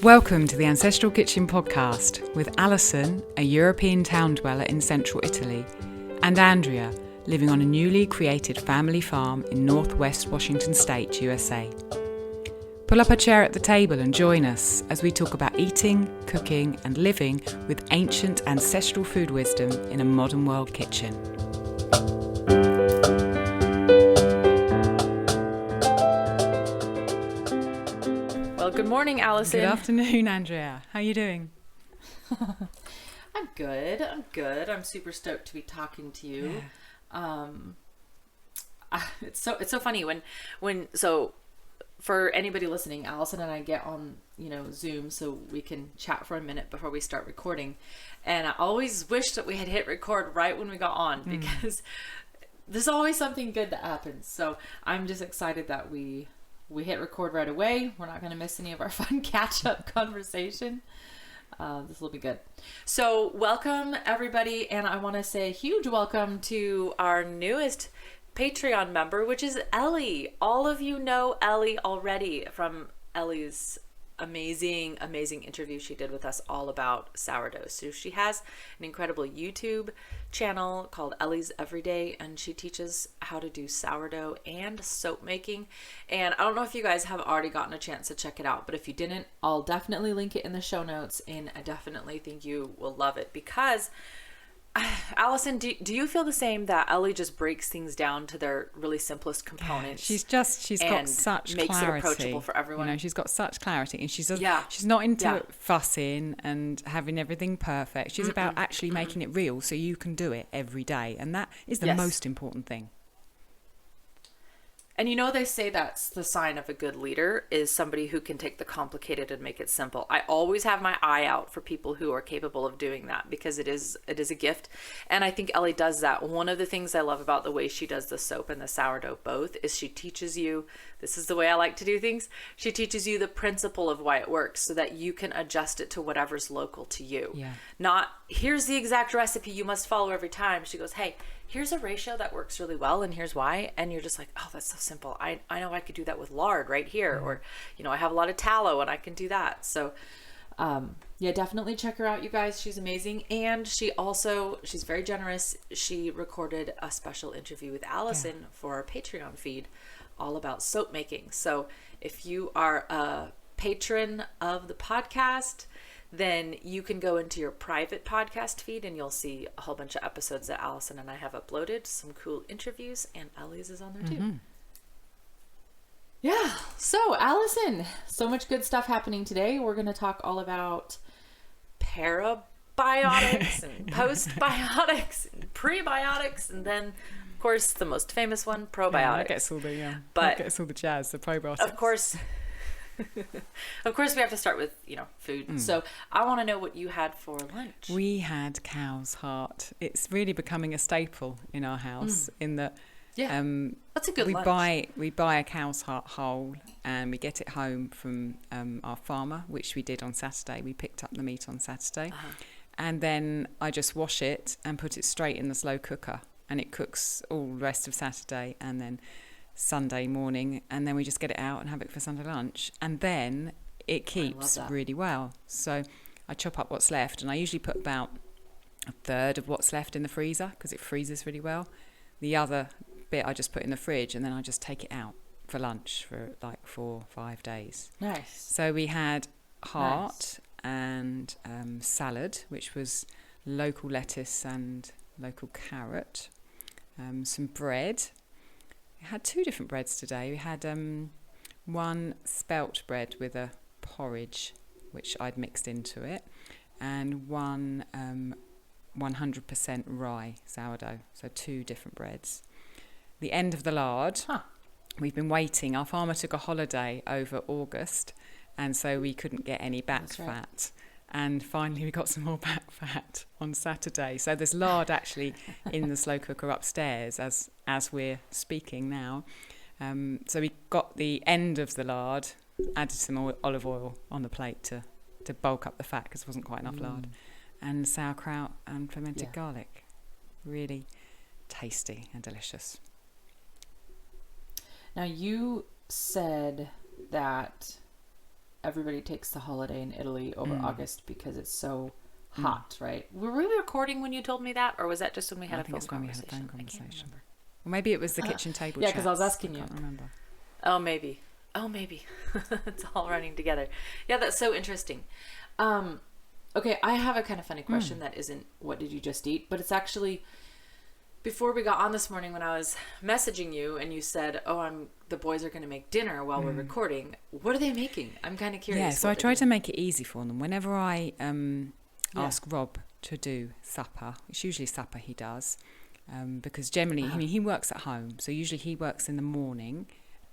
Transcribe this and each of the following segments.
Welcome to the Ancestral Kitchen podcast with Alison, a European town dweller in central Italy, and Andrea, living on a newly created family farm in northwest Washington State, USA. Pull up a chair at the table and join us as we talk about eating, cooking, and living with ancient ancestral food wisdom in a modern world kitchen. Well, good morning, Alison. Good afternoon, Andrea. How are you doing? I'm good. I'm super stoked to be talking to you. Yeah. It's so funny when for anybody listening, Alison and I get on, Zoom so we can chat for a minute before we start recording. And I always wish that we had hit record right when we got on because there's always something good that happens. So I'm just excited that we hit record right away. We're not going to miss any of our fun catch-up conversation. This will be good. So welcome, everybody. And I want to say a huge welcome to our newest Patreon member, which is Ellie. All of you know Ellie already from Ellie's amazing interview she did with us all about sourdough. So she has an incredible YouTube channel called Ellie's Everyday, and she teaches how to do sourdough and soap making. And I don't know if you guys have already gotten a chance to check it out, but if you didn't, I'll definitely link it in the show notes, and I definitely think you will love it because Alison, do you feel the same that Ellie just breaks things down to their really simplest components? She's got such makes clarity. It approachable for everyone. She's got such clarity, and she's not into fussing and having everything perfect. She's about actually making it real so you can do it every day, and that is the most important thing. And they say that's the sign of a good leader is somebody who can take the complicated and make it simple. I always have my eye out for people who are capable of doing that because it is a gift. And I think Ellie does that. One of the things I love about the way she does the soap and the sourdough both is she teaches you, this is the way I like to do things, she teaches you the principle of why it works so that you can adjust it to whatever's local to you. Yeah. Not, here's the exact recipe you must follow every time. She goes, hey, here's a ratio that works really well and here's why. And you're just like, oh, that's so simple. I know I could do that with lard right here. Or, I have a lot of tallow and I can do that. So, definitely check her out, you guys. She's amazing. And she's very generous. She recorded a special interview with Alison for our Patreon feed all about soap making. So if you are a patron of the podcast, then you can go into your private podcast feed and you'll see a whole bunch of episodes that Alison and I have uploaded, some cool interviews, and Ellie's is on there too. Yeah. So Alison, so much good stuff happening today. We're going to talk all about Paraprobiotics and Postbiotics and Prebiotics, and then of course the most famous one, probiotics. That gets all the jazz, the probiotics. Of course we have to start with, food. So I want to know what you had for lunch. We had cow's heart. It's really becoming a staple in our house in that that's a good lunch. We buy a cow's heart whole and we get it home from our farmer, which we did on Saturday. We picked up the meat on Saturday. And then I just wash it and put it straight in the slow cooker, and it cooks all the rest of Saturday and then Sunday morning, and then we just get it out and have it for Sunday lunch, and then it keeps really well. So I chop up what's left, and I usually put about a third of what's left in the freezer because it freezes really well. The other bit I just put in the fridge, and then I just take it out for lunch for like 4 or 5 days. Nice. So we had heart and salad, which was local lettuce and local carrot, some bread. We had 2 different breads today. We had one spelt bread with a porridge, which I'd mixed into it, and one 100% rye sourdough. So 2 different breads. The end of the lard. We've been waiting. Our farmer took a holiday over August, and so we couldn't get any back fat. And finally we got some more back fat on Saturday. So there's lard actually in the slow cooker upstairs as we're speaking now. So we got the end of the lard, added some olive oil on the plate to bulk up the fat because there wasn't quite enough lard, and sauerkraut and fermented garlic. Really tasty and delicious. Now you said that everybody takes the holiday in Italy over August because it's so hot, right? Were we recording when you told me that, or was that just when we had a phone conversation? We had a phone conversation. Or maybe it was the kitchen table Yeah, because I was asking you. I you. can't remember. Oh, maybe. It's all running together. Yeah, that's so interesting. Okay, I have a kind of funny question that isn't what did you just eat, but it's actually before we got on this morning when I was messaging you and you said, the boys are going to make dinner while we're recording. What are they making? I'm kind of curious. Yeah, so I try to make it easy for them. Whenever I ask Rob to do supper, it's usually supper he does, because generally, he works at home. So usually he works in the morning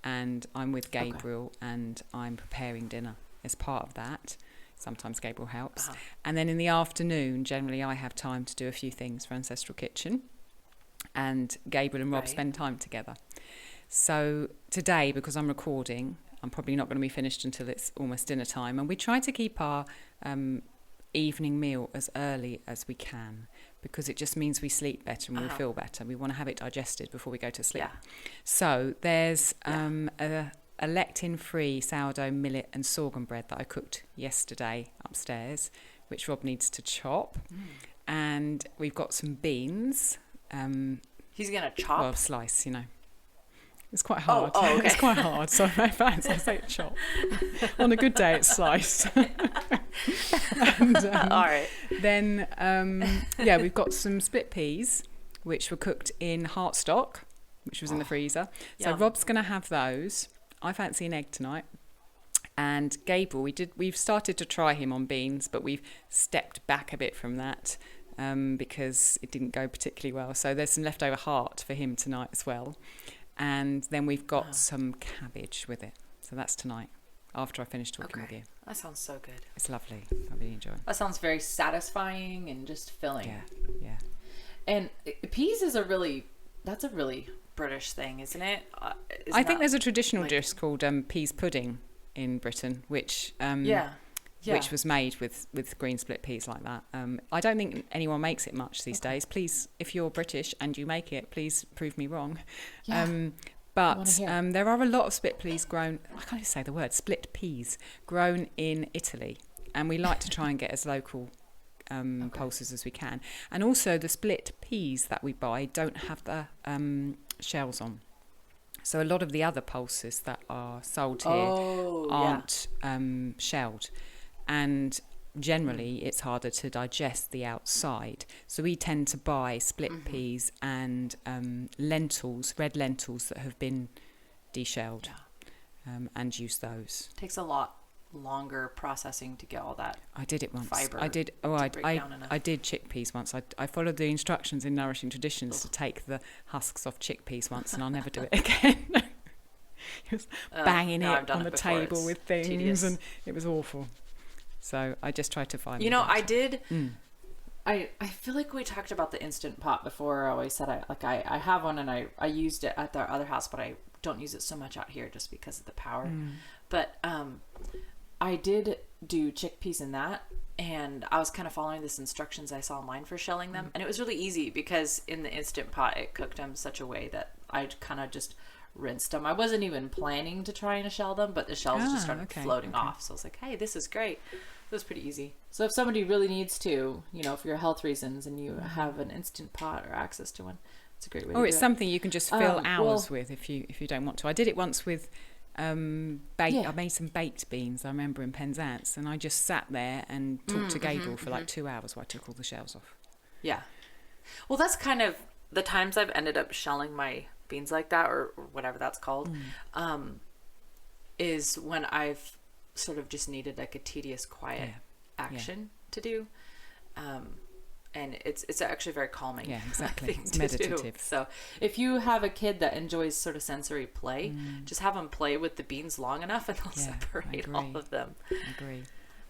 and I'm with Gabriel and I'm preparing dinner as part of that. Sometimes Gabriel helps. And then in the afternoon, generally I have time to do a few things for Ancestral Kitchen. And Gabriel and Rob spend time together. So today, because I'm recording, I'm probably not going to be finished until it's almost dinner time. And we try to keep our evening meal as early as we can, because it just means we sleep better and we feel better. We want to have it digested before we go to sleep. Yeah. So there's a lectin-free sourdough, millet and sorghum bread that I cooked yesterday upstairs, which Rob needs to chop. And we've got some beans. He's going to chop? Well, slice, It's quite hard. Oh, okay. It's quite hard. So my fans, I say chop. On a good day, it's slice. And, all right. Then, we've got some split peas, which were cooked in heart stock, which was in the freezer. So Rob's going to have those. I fancy an egg tonight. And Gabriel, we've started to try him on beans, but we've stepped back a bit from that because it didn't go particularly well. So there's some leftover heart for him tonight as well. And then we've got some cabbage with it. So that's tonight, after I finish talking with you. That sounds so good. It's lovely. I really enjoy it. That sounds very satisfying and just filling. Yeah. And peas is that's a really British thing, isn't it? I think there's a traditional dish called peas pudding in Britain, which which was made with green split peas like that. I don't think anyone makes it much these days. Please, if you're British and you make it, please prove me wrong. But there are a lot of split peas grown, I can't even say the word, split peas grown in Italy. And we like to try and get as local pulses as we can. And also the split peas that we buy don't have the shells on. So a lot of the other pulses that are sold here aren't shelled. And generally it's harder to digest the outside. So we tend to buy split peas and lentils, red lentils that have been deshelled and use those. Takes a lot longer processing to get all that. I did it once. Fiber I did chickpeas once. I followed the instructions in Nourishing Traditions to take the husks off chickpeas once, and I'll never do it again. It was banging it on the table with things, tedious. And it was awful. So I just tried to find. I did. I feel like we talked about the Instant Pot before. I always said I have one and I used it at the other house, but I don't use it so much out here just because of the power. But I did do chickpeas in that, and I was kind of following this instructions I saw online for shelling them, and it was really easy because in the Instant Pot it cooked them such a way that I kind of just rinsed them. I wasn't even planning to try and shell them, but the shells just started floating off. So I was like, hey, this is great. It was pretty easy. So if somebody really needs to, for your health reasons, and you have an Instant Pot or access to one, it's a great way to do it. Or it's something you can just fill hours with if you don't want to. I did it once with I made some baked beans, I remember, in Penzance, and I just sat there and talked to Gabriel for like 2 hours while I took all the shells off. Yeah. Well, that's kind of the times I've ended up shelling my beans like that, or whatever that's called, is when I've sort of just needed like a tedious, quiet action to do. And it's actually very calming. Yeah, exactly. It's meditative. So if you have a kid that enjoys sort of sensory play, just have them play with the beans long enough and they'll separate all of them. I agree.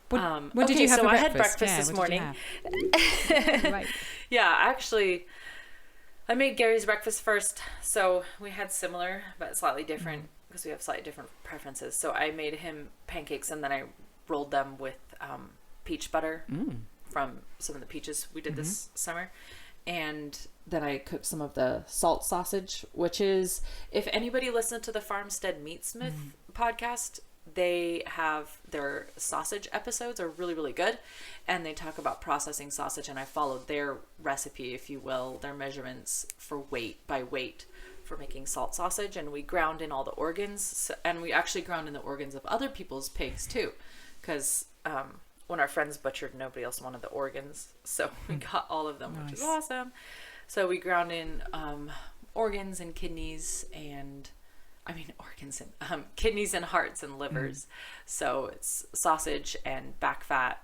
What did you have for breakfast? I had breakfast this morning. Right. Yeah, actually, I made Gary's breakfast first. So we had similar, but slightly different because we have slightly different preferences. So I made him pancakes and then I rolled them with peach butter. From some of the peaches we did this summer. And then I cooked some of the salt sausage, which is, if anybody listened to the Farmstead Meatsmith podcast, they have their sausage episodes are really, really good. And they talk about processing sausage, and I followed their recipe, if you will, their measurements for weight by weight for making salt sausage. And we ground in all the organs, and we actually ground in the organs of other people's pigs too, because when our friends butchered, nobody else wanted the organs, so we got all of them, which is awesome. So we ground in organs and kidneys and kidneys and hearts and livers. So it's sausage and back fat,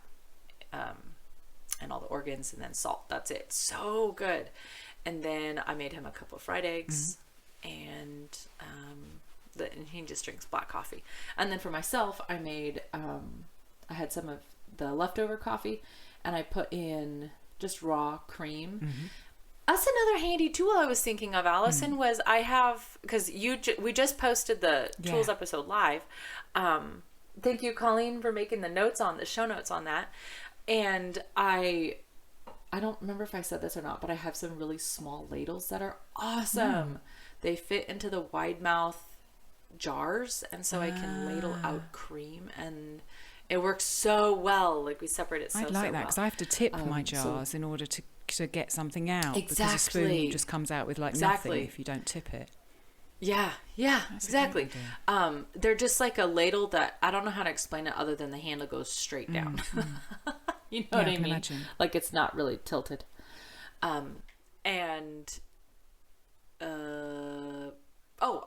and all the organs, and then salt. That's it. So good. And then I made him a couple of fried eggs, and he just drinks black coffee. And then for myself, I made I had some of the leftover coffee, and I put in just raw cream. That's another handy tool I was thinking of, Alison, was I have, because we just posted the tools episode live. Thank you, Colleen, for making the show notes on that. And I don't remember if I said this or not, but I have some really small ladles that are awesome. They fit into the wide mouth jars, and so I can ladle out cream, and it works so well. Like, we separate it so well. I'd like that, because I have to tip my jars in order to get something out. Exactly. Because a spoon just comes out with nothing if you don't tip it. Yeah, that's exactly. They're just like a ladle that, I don't know how to explain it other than the handle goes straight down. You know what I mean? Imagine. Like, it's not really tilted. I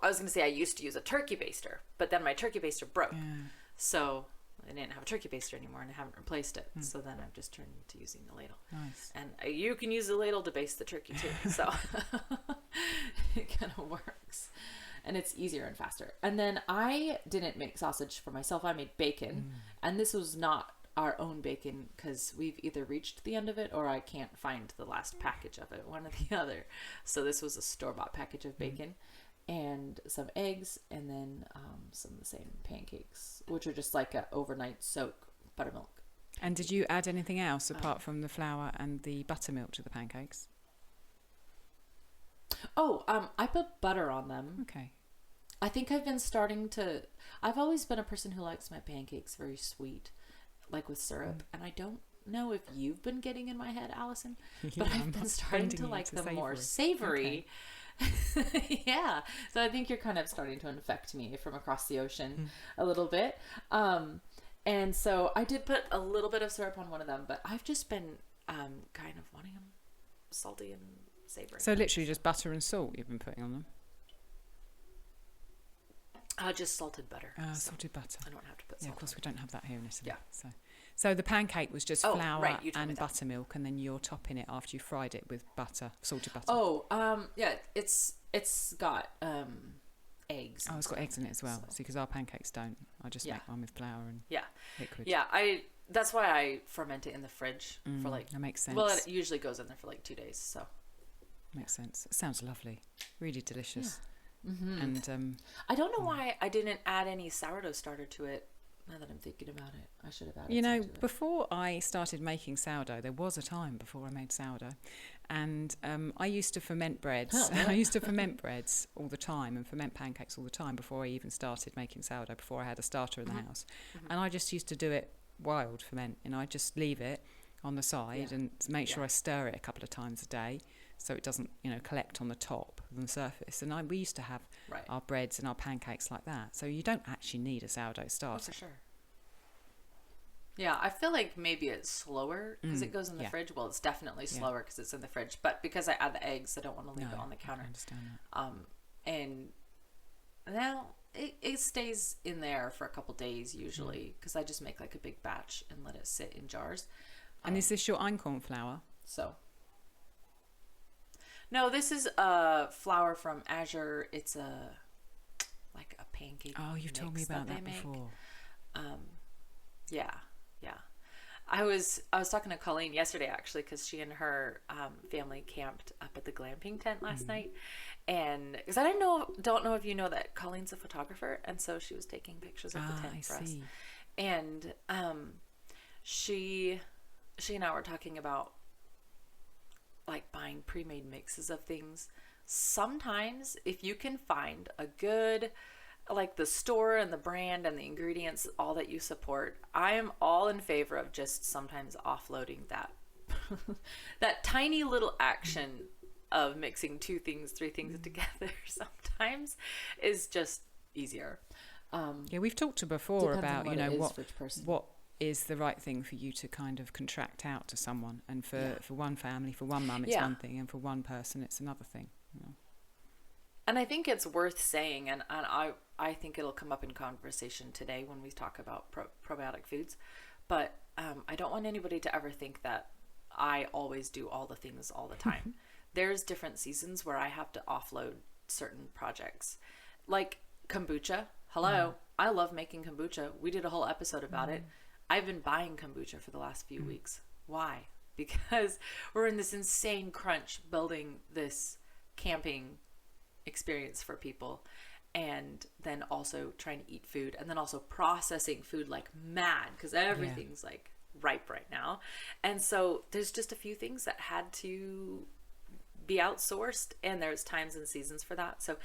was going to say I used to use a turkey baster, but then my turkey baster broke. So I didn't have a turkey baster anymore, and I haven't replaced it. So then I've just turned to using the ladle. Nice. And you can use the ladle to baste the turkey too. So it kind of works. And it's easier and faster. And then I didn't make sausage for myself. I made bacon. And this was not our own bacon, because we've either reached the end of it or I can't find the last package of it, one or the other. So this was a store-bought package of bacon. And some eggs, and then some of the same pancakes, which are just like a overnight soak buttermilk. And did you add anything else apart from the flour and the buttermilk to the pancakes? I put butter on them. Okay. I think I've always been a person who likes my pancakes very sweet, like with syrup. And I don't know if you've been getting in my head, Alison, but I've been starting to like them more savory. Okay. Yeah, so I think you're kind of starting to infect me from across the ocean a little bit. And so I did put a little bit of syrup on one of them, but I've just been kind of wanting them salty and savory. So literally just butter and salt you've been putting on them? Just salted butter. Salted butter. I don't have to put salt. Yeah, of course we don't have that here in Italy. Yeah. So the pancake was just flour and buttermilk, and then you're topping it after you fried it with butter, salted butter. It's got eggs. Oh, it's got eggs in it as well. See, because our pancakes don't. I just make one with flour and liquid. Yeah, that's why I ferment it in the fridge for that makes sense. Well, it usually goes in there for like 2 days, so. Makes sense. It sounds lovely. Really delicious. Yeah. And I don't know why I didn't add any sourdough starter to it. Now that I'm thinking about it, I should have added before I started making sourdough, there was a time before I made sourdough, and I used to ferment breads. I used to ferment breads all the time and ferment pancakes all the time before I even started making sourdough, before I had a starter in the house. And I just used to do it wild ferment, and I just leave it on the side and make sure I stir it a couple of times a day so it doesn't, collect on the top and the surface. And we used to have our breads and our pancakes like that. So you don't actually need a sourdough starter. For sure. Yeah, I feel like maybe it's slower because it goes in the fridge. Well, it's definitely slower because it's in the fridge. But because I add the eggs, I don't want to leave it on the counter. I understand that. And now it stays in there for a couple days usually because I just make like a big batch and let it sit in jars. And is this your einkorn flour? No, this is flour from Azure. It's like a pancake. Oh, you've told me about that before. Yeah. I was talking to Colleen yesterday actually because she and her family camped up at the glamping tent last night, and because I don't know if you know that Colleen's a photographer, and so she was taking pictures of the tent for us. And she and I were talking about like buying pre-made mixes of things. Sometimes if you can find a good like the store and the brand and the ingredients, all that you support, I am all in favor of just sometimes offloading that that tiny little action of mixing 2 things, 3 things together sometimes is just easier. Yeah, we've talked before about, you know, what is the right thing for you to kind of contract out to someone. And for one family, for one mum, it's one thing. And for one person, it's another thing. Yeah. And I think it's worth saying, and I think it'll come up in conversation today when we talk about probiotic foods, but I don't want anybody to ever think that I always do all the things all the time. There's different seasons where I have to offload certain projects. Like kombucha. Hello. I love making kombucha. We did a whole episode about it. I've been buying kombucha for the last few weeks. Why? Because we're in this insane crunch building this camping experience for people, and then also trying to eat food, and then also processing food like mad because everything's like ripe right now. And so there's just a few things that had to be outsourced, and there's times and seasons for that. So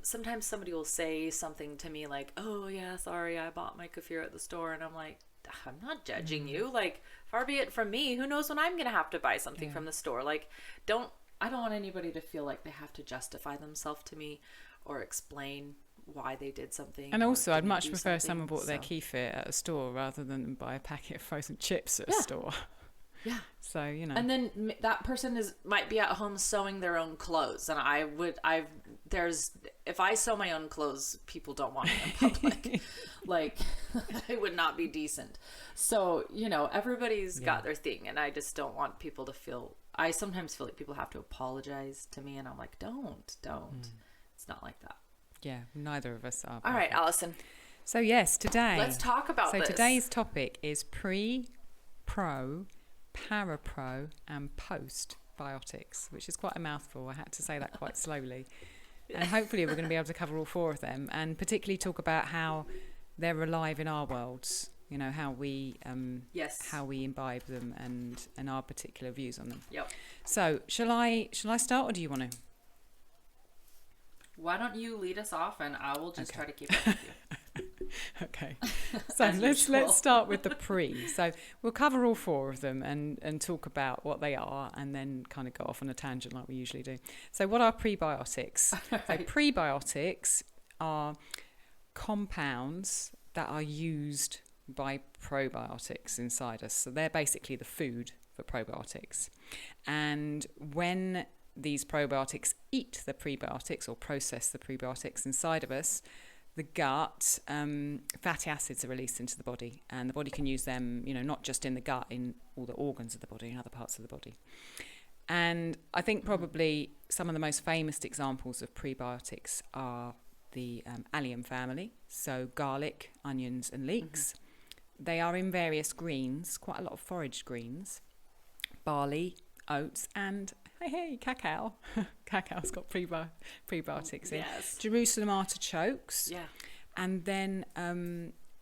sometimes somebody will say something to me like, oh yeah, sorry, I bought my kefir at the store, and I'm like, I'm not judging you, like, far be it from me, who knows when I'm gonna have to buy something from the store. Like, I don't want anybody to feel like they have to justify themselves to me or explain why they did something. And also, I'd much prefer someone bought their kefir at a store rather than buy a packet of frozen chips at a store. Yeah. So, you know. And then that person might be at home sewing their own clothes. And if I sew my own clothes, people don't want me in public. Like, it would not be decent. So, you know, everybody's got their thing. And I just don't want people to feel, I sometimes feel like people have to apologize to me. And I'm like, don't. It's not like that. Yeah, neither of us are. All right, Alison. So, yes, today. Let's talk about this. So, today's topic is pro, Parapro and Postbiotics, which is quite a mouthful. I had to say that quite slowly. And hopefully we're going to be able to cover all 4 of them, and particularly talk about how they're alive in our worlds, you know, how we how we imbibe them and our particular views on them. Yep. So shall I start, or do you want to? Why don't you lead us off, and I will just try to keep up with you. Okay, so let's start with the pre. So we'll cover all 4 of them and talk about what they are, and then kind of go off on a tangent like we usually do. So what are prebiotics? Right. So prebiotics are compounds that are used by probiotics inside us. So they're basically the food for probiotics. And when these probiotics eat the prebiotics or process the prebiotics inside of us, the gut, fatty acids are released into the body, and the body can use them, you know, not just in the gut, in all the organs of the body and other parts of the body. And I think probably some of the most famous examples of prebiotics are the allium family, so garlic, onions and leeks. They are in various greens, quite a lot of forage greens, barley, oats, and cacao. Cacao's got prebiotics in. Yes. Jerusalem artichokes. Yeah. And then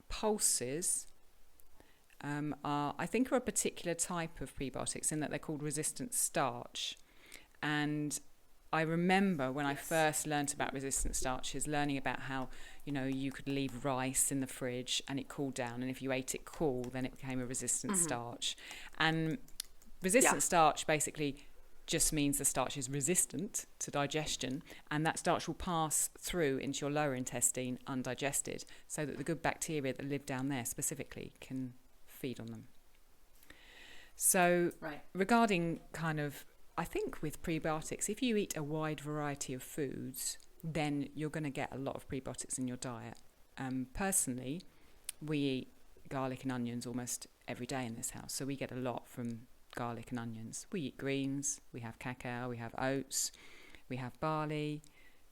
pulses are a particular type of prebiotics in that they're called resistant starch. And I remember when I first learnt about resistant starches, learning about how, you know, you could leave rice in the fridge and it cooled down, and if you ate it cool, then it became a resistant starch. And resistant starch basically just means the starch is resistant to digestion, and that starch will pass through into your lower intestine undigested, so that the good bacteria that live down there specifically can feed on them. So regarding kind of, I think with prebiotics, if you eat a wide variety of foods, then you're going to get a lot of prebiotics in your diet. Personally, we eat garlic and onions almost every day in this house, so we get a lot from garlic and onions. We eat greens, we have cacao, we have oats, we have barley,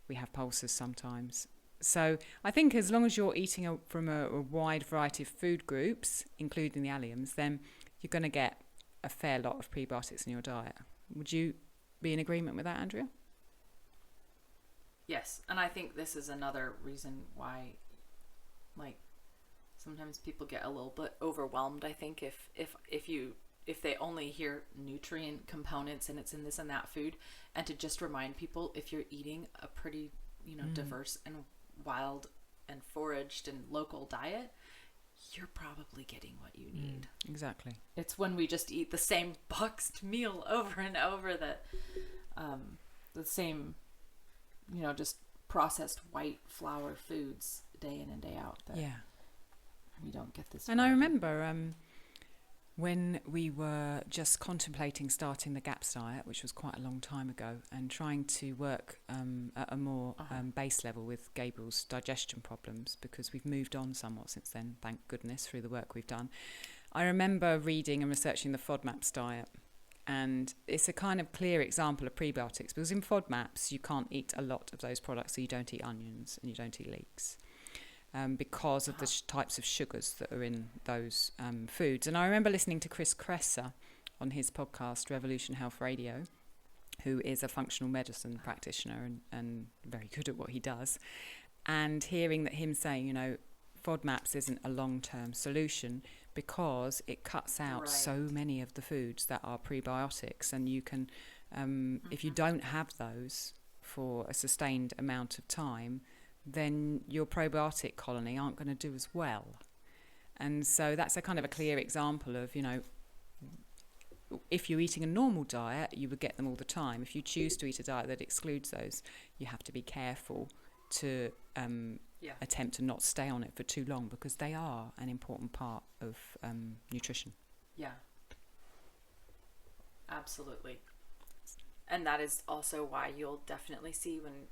we have pulses sometimes. So I think as long as you're eating from a wide variety of food groups, including the alliums, then you're going to get a fair lot of prebiotics in your diet. Would you be in agreement with that, Andrea? Yes, and I think this is another reason why, like, sometimes people get a little bit overwhelmed. I think if they only hear nutrient components and it's in this and that food, and to just remind people, if you're eating a pretty, you know, diverse and wild and foraged and local diet, you're probably getting what you need. Exactly. It's when we just eat the same boxed meal over and over that the same, just processed white flour foods day in and day out that we don't get this. And I remember when we were just contemplating starting the GAPS diet, which was quite a long time ago, and trying to work at a more base level with Gabriel's digestion problems, because we've moved on somewhat since then, thank goodness, through the work we've done. I remember reading and researching the FODMaps diet, and it's a kind of clear example of prebiotics, because in FODMaps you can't eat a lot of those products, so you don't eat onions and you don't eat leeks. Because of the types of sugars that are in those foods. And I remember listening to Chris Kresser on his podcast, Revolution Health Radio, who is a functional medicine practitioner and very good at what he does, and hearing that him saying, FODMaps isn't a long-term solution because it cuts out so many of the foods that are prebiotics, and you can, if you don't have those for a sustained amount of time, then your probiotic colony aren't going to do as well. And so that's a kind of a clear example of, if you're eating a normal diet, you would get them all the time. If you choose to eat a diet that excludes those, you have to be careful to attempt to not stay on it for too long, because they are an important part of nutrition. Yeah, absolutely. And that is also why you'll definitely see when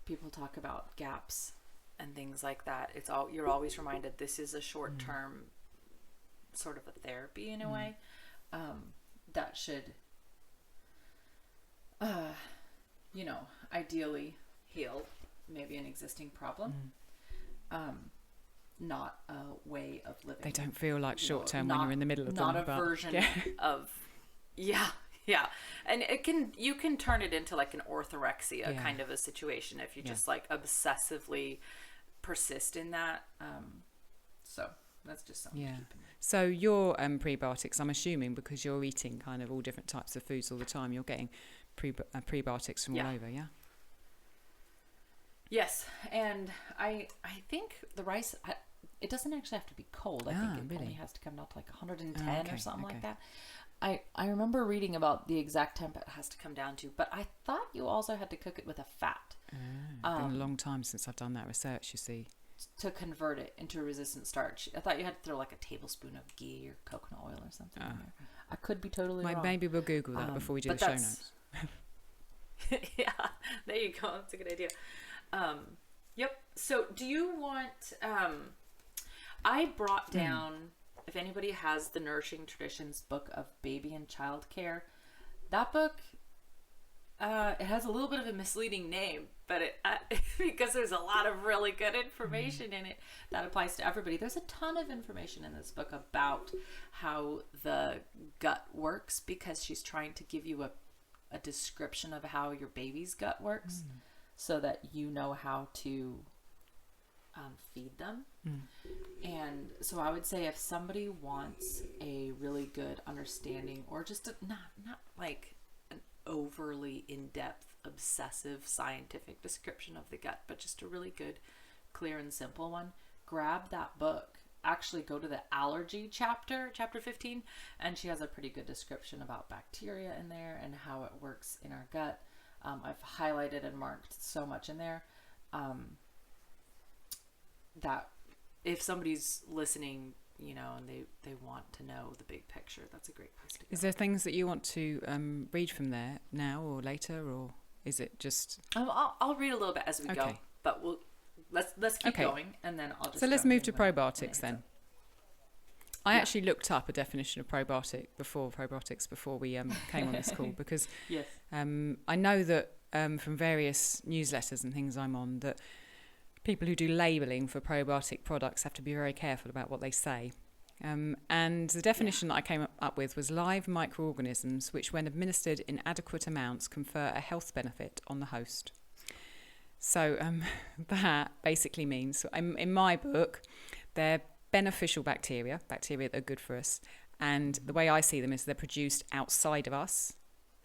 people talk about GAPS and things like that, you're always reminded this is a short-term sort of a therapy in a way that should ideally heal maybe an existing problem, not a way of living. They don't feel like short-term when you're in the middle of them. Not a version of and you can turn it into like an orthorexia kind of a situation if you just like obsessively persist in that. So that's just something to keep in mind. So your prebiotics, I'm assuming, because you're eating kind of all different types of foods all the time, you're getting prebiotics from all over, Yes, and I think the rice, it doesn't actually have to be cold. I think it only has to come down to like 110 or something like that. I remember reading about the exact temp it has to come down to, but I thought you also had to cook it with a fat. It's been a long time since I've done that research, you see. To convert it into resistant starch. I thought you had to throw like a tablespoon of ghee or coconut oil or something in there. I could be totally wrong. Maybe we'll Google that before we do the show notes. Yeah, there you go. That's a good idea. Yep. So do you want... I brought down... If anybody has the Nourishing Traditions book of baby and child care, that book, it has a little bit of a misleading name, but because there's a lot of really good information in it that applies to everybody. There's a ton of information in this book about how the gut works, because she's trying to give you a description of how your baby's gut works so that you know how to feed them. And so I would say if somebody wants a really good understanding, or just not like an overly in-depth, obsessive scientific description of the gut, but just a really good, clear and simple one, grab that book. Actually go to the allergy chapter 15, and she has a pretty good description about bacteria in there and how it works in our gut. I've highlighted and marked so much in there that if somebody's listening, and they want to know the big picture, that's a great place to go. Is there things that you want to read from there now or later, or is it just... I'll read a little bit as we go, but let's keep going, and then I'll just... So let's move to probiotics then. I actually looked up a definition of probiotics before we came on this call, because I know that from various newsletters and things I'm on, that people who do labelling for probiotic products have to be very careful about what they say. And the definition that I came up with was live microorganisms which, when administered in adequate amounts, confer a health benefit on the host. So that basically means, in my book, they're beneficial bacteria that are good for us. And the way I see them is they're produced outside of us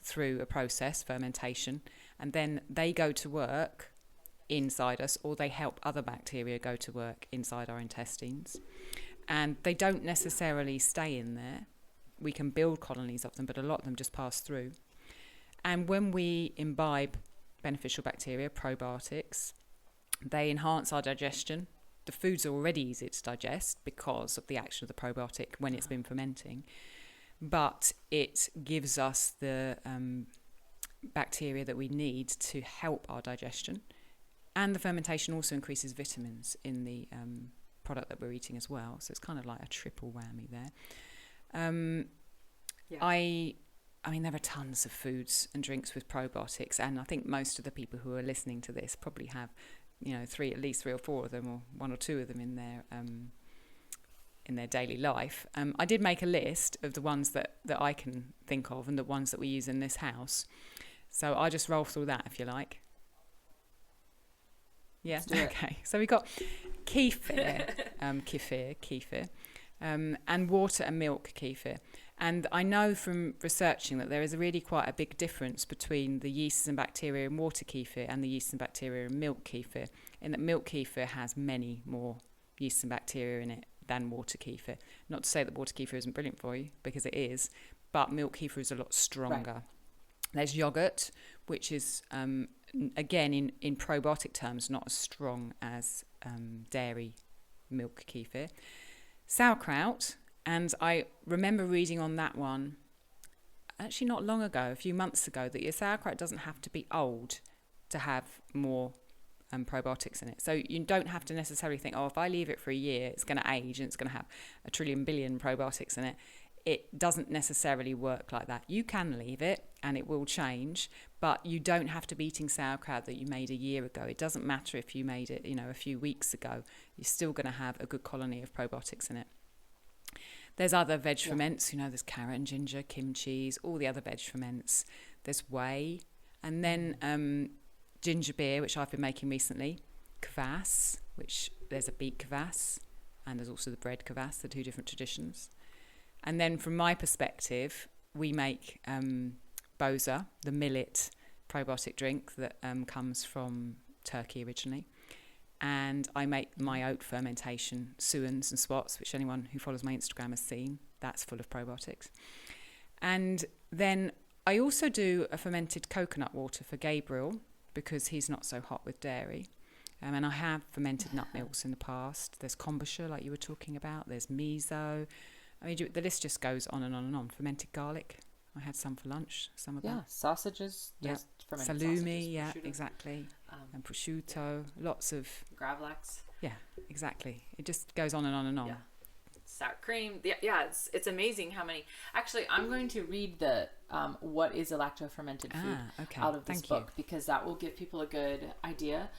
through a process, fermentation, and then they go to work inside us, or they help other bacteria go to work inside our intestines. And they don't necessarily stay in there. We can build colonies of them, but a lot of them just pass through. And when we imbibe beneficial bacteria, probiotics, they enhance our digestion. The foods are already easy to digest because of the action of the probiotic when it's been fermenting. But it gives us the bacteria that we need to help our digestion. And the fermentation also increases vitamins in the product that we're eating as well. So it's kind of like a triple whammy there. I mean, there are tons of foods and drinks with probiotics, and I think most of the people who are listening to this probably have, at least three or four of them, or one or two of them in their daily life. I did make a list of the ones that I can think of and the ones that we use in this house. So I'll just roll through that if you like. Yeah. Okay. So we got kefir, and water and milk kefir. And I know from researching that there is really quite a big difference between the yeasts and bacteria in water kefir and the yeasts and bacteria in milk kefir, in that milk kefir has many more yeasts and bacteria in it than water kefir. Not to say that water kefir isn't brilliant for you, because it is, but milk kefir is a lot stronger. Right. There's yogurt, which is, again, in probiotic terms, not as strong as dairy milk kefir. Sauerkraut, and I remember reading on that one, actually not long ago, a few months ago, that your sauerkraut doesn't have to be old to have more probiotics in it. So you don't have to necessarily think, if I leave it for a year, it's going to age and it's going to have a trillion billion probiotics in it. It doesn't necessarily work like that. You can leave it and it will change, but you don't have to be eating sauerkraut that you made a year ago. It doesn't matter if you made it, a few weeks ago. You're still going to have a good colony of probiotics in it. There's other veg ferments, there's carrot and ginger, kimchi, all the other veg ferments. There's whey, and then ginger beer, which I've been making recently. Kvass, which there's a beet kvass, and there's also the bread kvass, the two different traditions. And then from my perspective, we make Boza, the millet probiotic drink that comes from Turkey originally. And I make my oat fermentation, suans and swats, which anyone who follows my Instagram has seen. That's full of probiotics. And then I also do a fermented coconut water for Gabriel, because he's not so hot with dairy. And I have fermented nut milks in the past. There's kombucha, like you were talking about. There's miso. I mean, the list just goes on and on and on. Fermented garlic. I had some for lunch, some of that. Yeah, sausages. Yeah, salumi, yeah, prosciutto. Exactly. And prosciutto, lots of... Gravlax. Yeah, exactly. It just goes on and on and on. Yeah. Sour cream. Yeah, it's amazing how many... Actually, I'm going to read the what is a lacto-fermented food out of this book, because that will give people a good idea.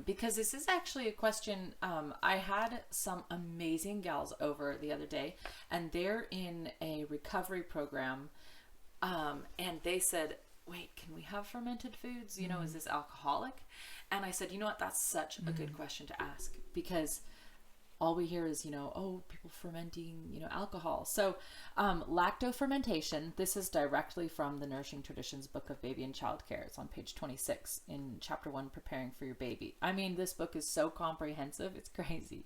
Because this is actually a question... I had some amazing gals over the other day, and they're in a recovery program, and they said, wait, can we have fermented foods? Is this alcoholic? And I said, you know what? That's such a good question to ask, because all we hear is, people fermenting, alcohol. So lacto-fermentation, this is directly from the Nourishing Traditions book of baby and child care. It's on page 26 in chapter 1, Preparing for Your Baby. I mean, this book is so comprehensive, it's crazy.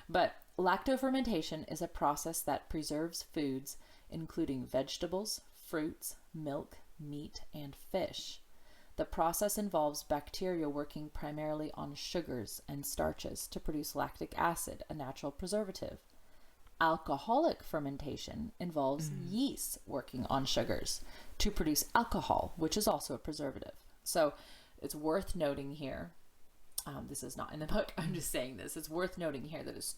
But lacto-fermentation is a process that preserves foods, including vegetables, fruits, milk, meat, and fish. The process involves bacteria working primarily on sugars and starches to produce lactic acid, a natural preservative. Alcoholic fermentation involves yeast working on sugars to produce alcohol, which is also a preservative. So it's worth noting here, this is not in the book, I'm just saying this, it's worth noting here that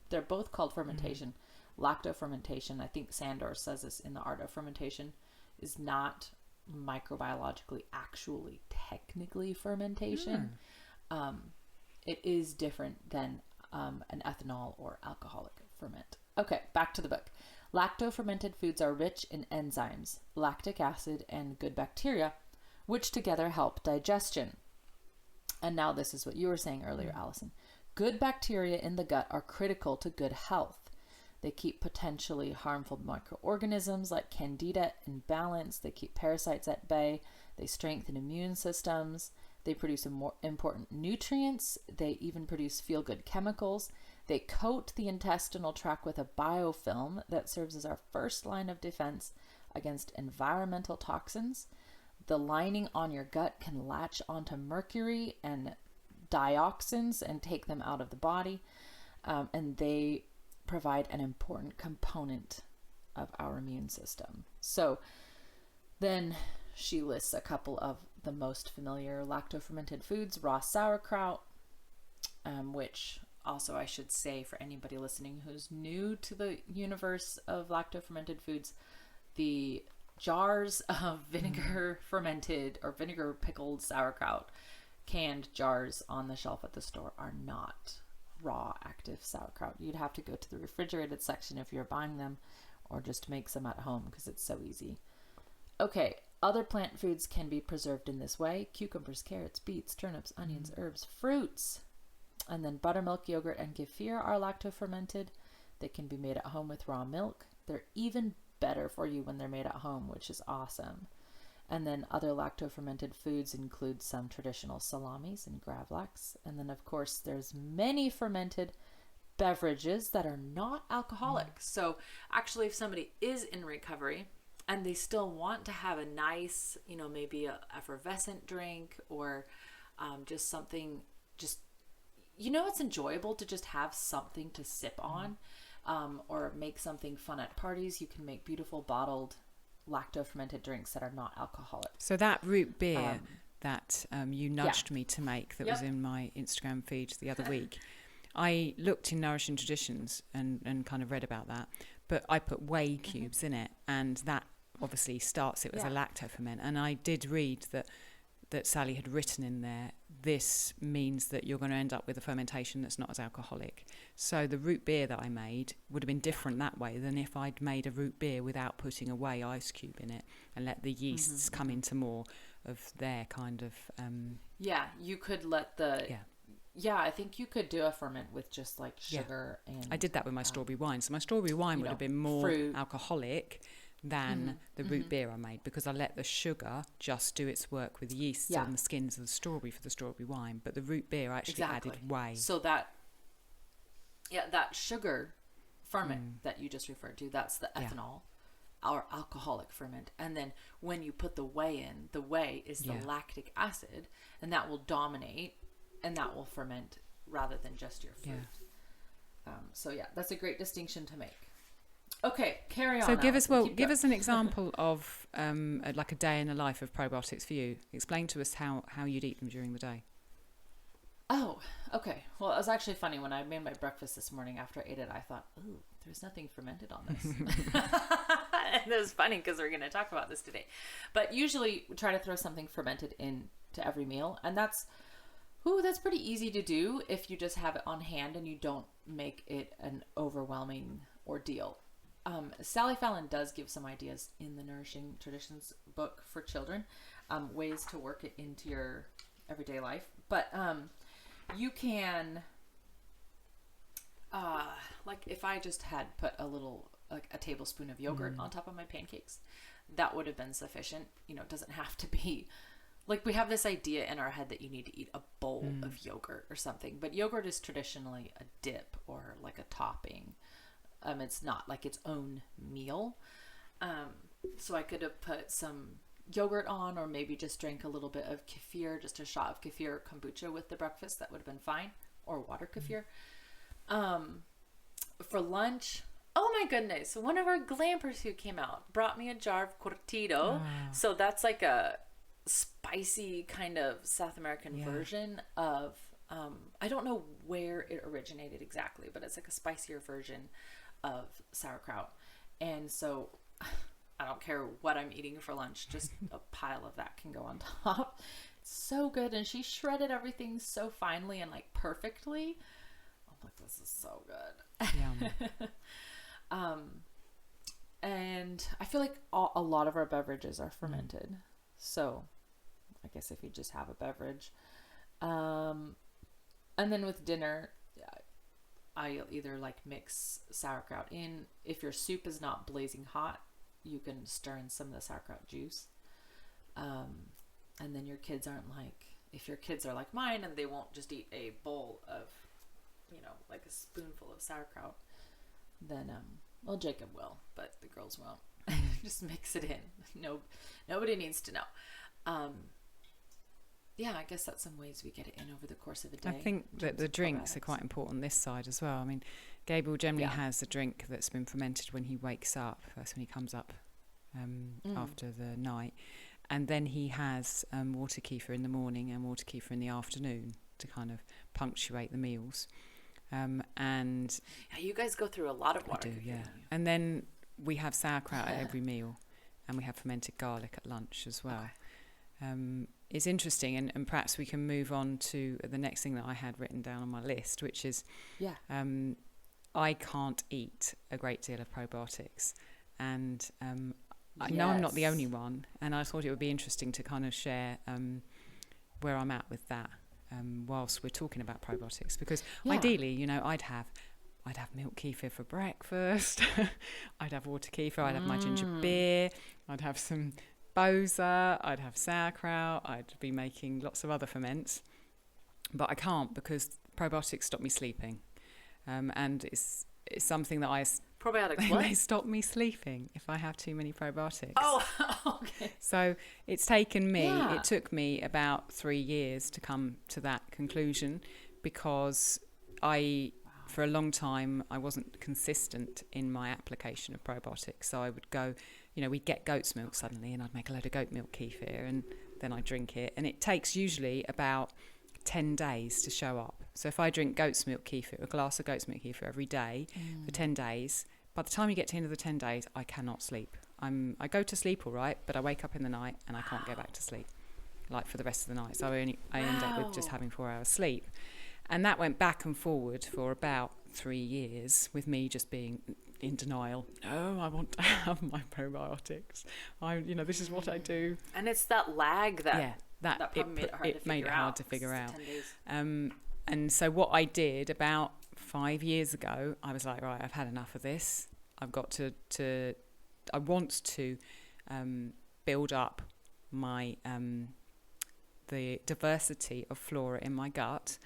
they're both called fermentation. Lacto-fermentation, I think Sandor says this in The Art of Fermentation, is not microbiologically actually technically fermentation. It is different than an ethanol or alcoholic ferment. Okay, back to the book. Lacto-fermented foods are rich in enzymes, lactic acid, and good bacteria, which together help digestion. And now this is what you were saying earlier, Alison. Good bacteria in the gut are critical to good health. They keep potentially harmful microorganisms like Candida in balance. They keep parasites at bay. They strengthen immune systems. They produce more important nutrients. They even produce feel-good chemicals. They coat the intestinal tract with a biofilm that serves as our first line of defense against environmental toxins. The lining on your gut can latch onto mercury and dioxins and take them out of the body. And they provide an important component of our immune system. So then she lists a couple of the most familiar lacto-fermented foods: raw sauerkraut, which also I should say for anybody listening who's new to the universe of lacto-fermented foods, the jars of vinegar fermented or vinegar pickled sauerkraut, canned jars on the shelf at the store, are not raw active sauerkraut. You'd have to go to the refrigerated section if you're buying them, or just make some at home because it's so easy. Okay, other plant foods can be preserved in this way: cucumbers, carrots, beets, turnips, onions, herbs, fruits. And then buttermilk, yogurt, and kefir are lacto-fermented. They can be made at home with raw milk. They're even better for you when they're made at home, which is awesome. And then other lacto-fermented foods include some traditional salamis and gravlax. And then, of course, there's many fermented beverages that are not alcoholic. So actually, if somebody is in recovery and they still want to have a nice, maybe a effervescent drink, or just something, it's enjoyable to just have something to sip on, or make something fun at parties. You can make beautiful bottled lacto-fermented drinks that are not alcoholic. So that root beer that you nudged me to make, that was in my Instagram feed the other week, I looked in Nourishing Traditions and kind of read about that, but I put whey cubes in it, and that obviously starts it with a lacto-ferment. And I did read that Sally had written in there, this means that you're going to end up with a fermentation that's not as alcoholic. So the root beer that I made would have been different that way than if I'd made a root beer without putting a whey ice cube in it and let the yeasts come into more of their kind of... you could let the... I think you could do a ferment with just like sugar and... I did that with my strawberry wine. So my strawberry wine would have been more alcoholic than the root beer I made, because I let the sugar just do its work with the yeast on the skins of the strawberry for the strawberry wine. But the root beer actually added whey. So that sugar ferment that you just referred to, that's the ethanol, our alcoholic ferment. And then when you put the whey in, the whey is the lactic acid, and that will dominate and that will ferment rather than just your fruit. That's a great distinction to make. Okay, carry on. So give us an example of like a day in the life of probiotics for you. Explain to us how you'd eat them during the day. Oh, okay. Well, it was actually funny when I made my breakfast this morning. After I ate it, I thought, ooh, there's nothing fermented on this. And it was funny because we're going to talk about this today. But usually we try to throw something fermented into every meal, and that's pretty easy to do if you just have it on hand and you don't make it an overwhelming ordeal. Sally Fallon does give some ideas in the Nourishing Traditions book for children, ways to work it into your everyday life. But you can, like if I just had put a tablespoon of yogurt on top of my pancakes, that would have been sufficient. It doesn't have to be, like we have this idea in our head that you need to eat a bowl of yogurt or something, but yogurt is traditionally a dip or like a topping. It's not like its own meal. So I could have put some yogurt on, or maybe just drank a little bit of kefir, just a shot of kefir or kombucha with the breakfast. That would have been fine. Or water kefir. For lunch, oh my goodness. So one of our glampers who came out brought me a jar of curtido. Wow. So that's like a spicy kind of South American version of, I don't know where it originated exactly, but it's like a spicier version of sauerkraut. And so I don't care what I'm eating for lunch, just a pile of that can go on top. It's so good. And she shredded everything so finely and like perfectly. I'm like, this is so good. Yum. And I feel like a lot of our beverages are fermented. So I guess if you just have a beverage. And then with dinner, I'll either like mix sauerkraut in. If your soup is not blazing hot, you can stir in some of the sauerkraut juice. And then your kids aren't like, if your kids are like mine and they won't just eat a bowl of, like a spoonful of sauerkraut, then, well, Jacob will, but the girls won't. Just mix it in. No, nobody needs to know. Yeah, I guess that's some ways we get it in over the course of a day. I think that the drinks are quite important this side as well. I mean, Gabriel generally has a drink that's been fermented when he wakes up. That's when he comes up after the night. And then he has water kefir in the morning and water kefir in the afternoon to kind of punctuate the meals. And yeah, you guys go through a lot of water. I do, yeah. And then we have sauerkraut at every meal, and we have fermented garlic at lunch as well. Okay. It's interesting, and perhaps we can move on to the next thing that I had written down on my list, which is I can't eat a great deal of probiotics, and I know I'm not the only one, and I thought it would be interesting to kind of share where I'm at with that whilst we're talking about probiotics, because ideally, I'd have milk kefir for breakfast. I'd have water kefir. I'd have my ginger beer. I'd have some boza. I'd have sauerkraut. I'd be making lots of other ferments. But I can't because probiotics stop me sleeping. And it's something that Probiotics what? They stop me sleeping if I have too many probiotics. Oh, okay. So it took me about 3 years to come to that conclusion, because for a long time, I wasn't consistent in my application of probiotics. So I would go, we'd get goat's milk suddenly, and I'd make a load of goat milk kefir, and then I'd drink it. And it takes usually about 10 days to show up. So if I drink goat's milk kefir, a glass of goat's milk kefir every day for 10 days, by the time you get to the end of the 10 days, I cannot sleep. I go to sleep all right, but I wake up in the night and I can't go back to sleep, like for the rest of the night. So I end up with just having 4 hours sleep. And that went back and forward for about 3 years, with me just being in denial. No, I want to have my probiotics. This is what I do. And it's that lag that probably made it hard to figure out. And so what I did about 5 years ago, I was like, right, I've had enough of this. I've got I want to build up my the diversity of flora in my gut.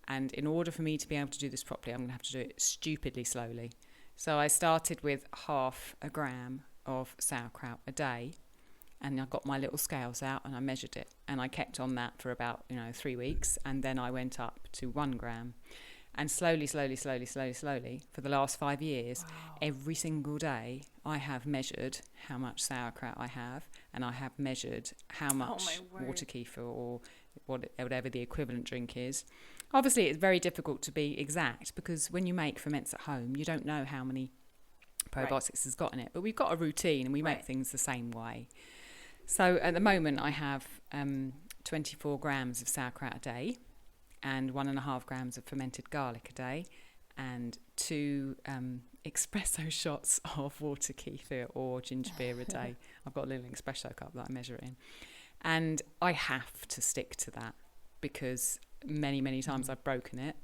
And in order for me to be able to do this properly, I'm going to have to do it stupidly slowly. So I started with 0.5 gram of sauerkraut a day, and I got my little scales out and I measured it, and I kept on that for about 3 weeks, and then I went up to 1 gram, and slowly for the last 5 years, every single day I have measured how much sauerkraut I have, and I have measured how much water kefir or whatever the equivalent drink is. Obviously, it's very difficult to be exact, because when you make ferments at home, you don't know how many probiotics has got in it. But we've got a routine, and we make things the same way. So at the moment, I have 24 grams of sauerkraut a day, and 1.5 grams of fermented garlic a day, and 2 espresso shots of water kefir or ginger beer a day. I've got a little espresso cup that I measure it in. And I have to stick to that, because many times I've broken it,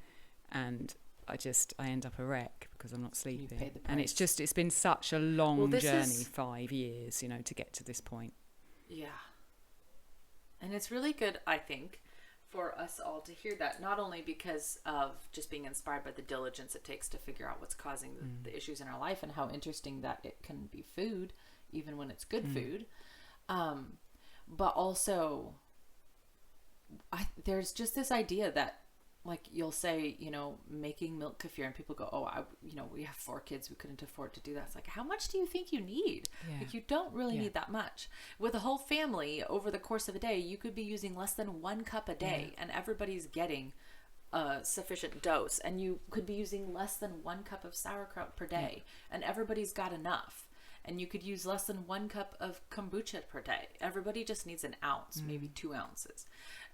and I end up a wreck because I'm not sleeping. And it's been such a long journey, 5 years, to get to this point. Yeah. And it's really good, I think, for us all to hear that, not only because of just being inspired by the diligence it takes to figure out what's causing the issues in our life, and how interesting that it can be food, even when it's good food, but also there's just this idea that, like, you'll say, making milk kefir, and people go, we have 4 kids, we couldn't afford to do that. It's like, how much do you think you need? Like, you don't really need that much. With a whole family, over the course of a day, you could be using less than 1 cup a day, and everybody's getting a sufficient dose. And you could be using less than 1 cup of sauerkraut per day, and everybody's got enough. And you could use less than 1 cup of kombucha per day. Everybody just needs an ounce, maybe 2 ounces.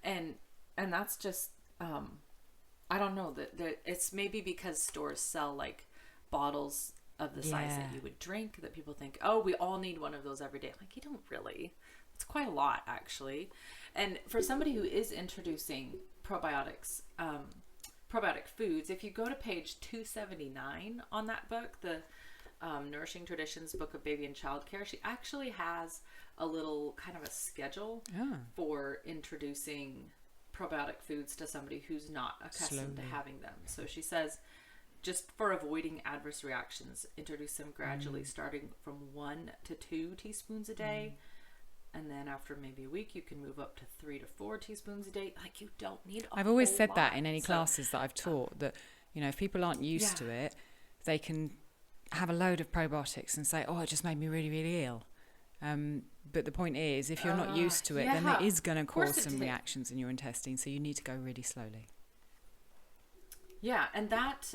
And that's just, I don't know, that it's maybe because stores sell like bottles of the size that you would drink, that people think, oh, we all need one of those every day. Like, you don't really. It's quite a lot, actually. And for somebody who is introducing probiotics, probiotic foods, if you go to page 279 on that book, the Nourishing Traditions book of baby and child care, she actually has a little kind of a schedule for introducing probiotic foods to somebody who's not accustomed to Slowly. having them. So she says, just for avoiding adverse reactions, introduce them gradually, starting from 1 to 2 teaspoons a day. And then after maybe a week, you can move up to 3 to 4 teaspoons a day. Like, you don't need I've always whole said that lot. in any classes that I've taught, that, you know, if people aren't used to it, they can have a load of probiotics and say, oh, it just made me really, really ill. But the point is, if you're not used to it, then it is going to cause some reactions in your intestine. So you need to go really slowly. Yeah, and that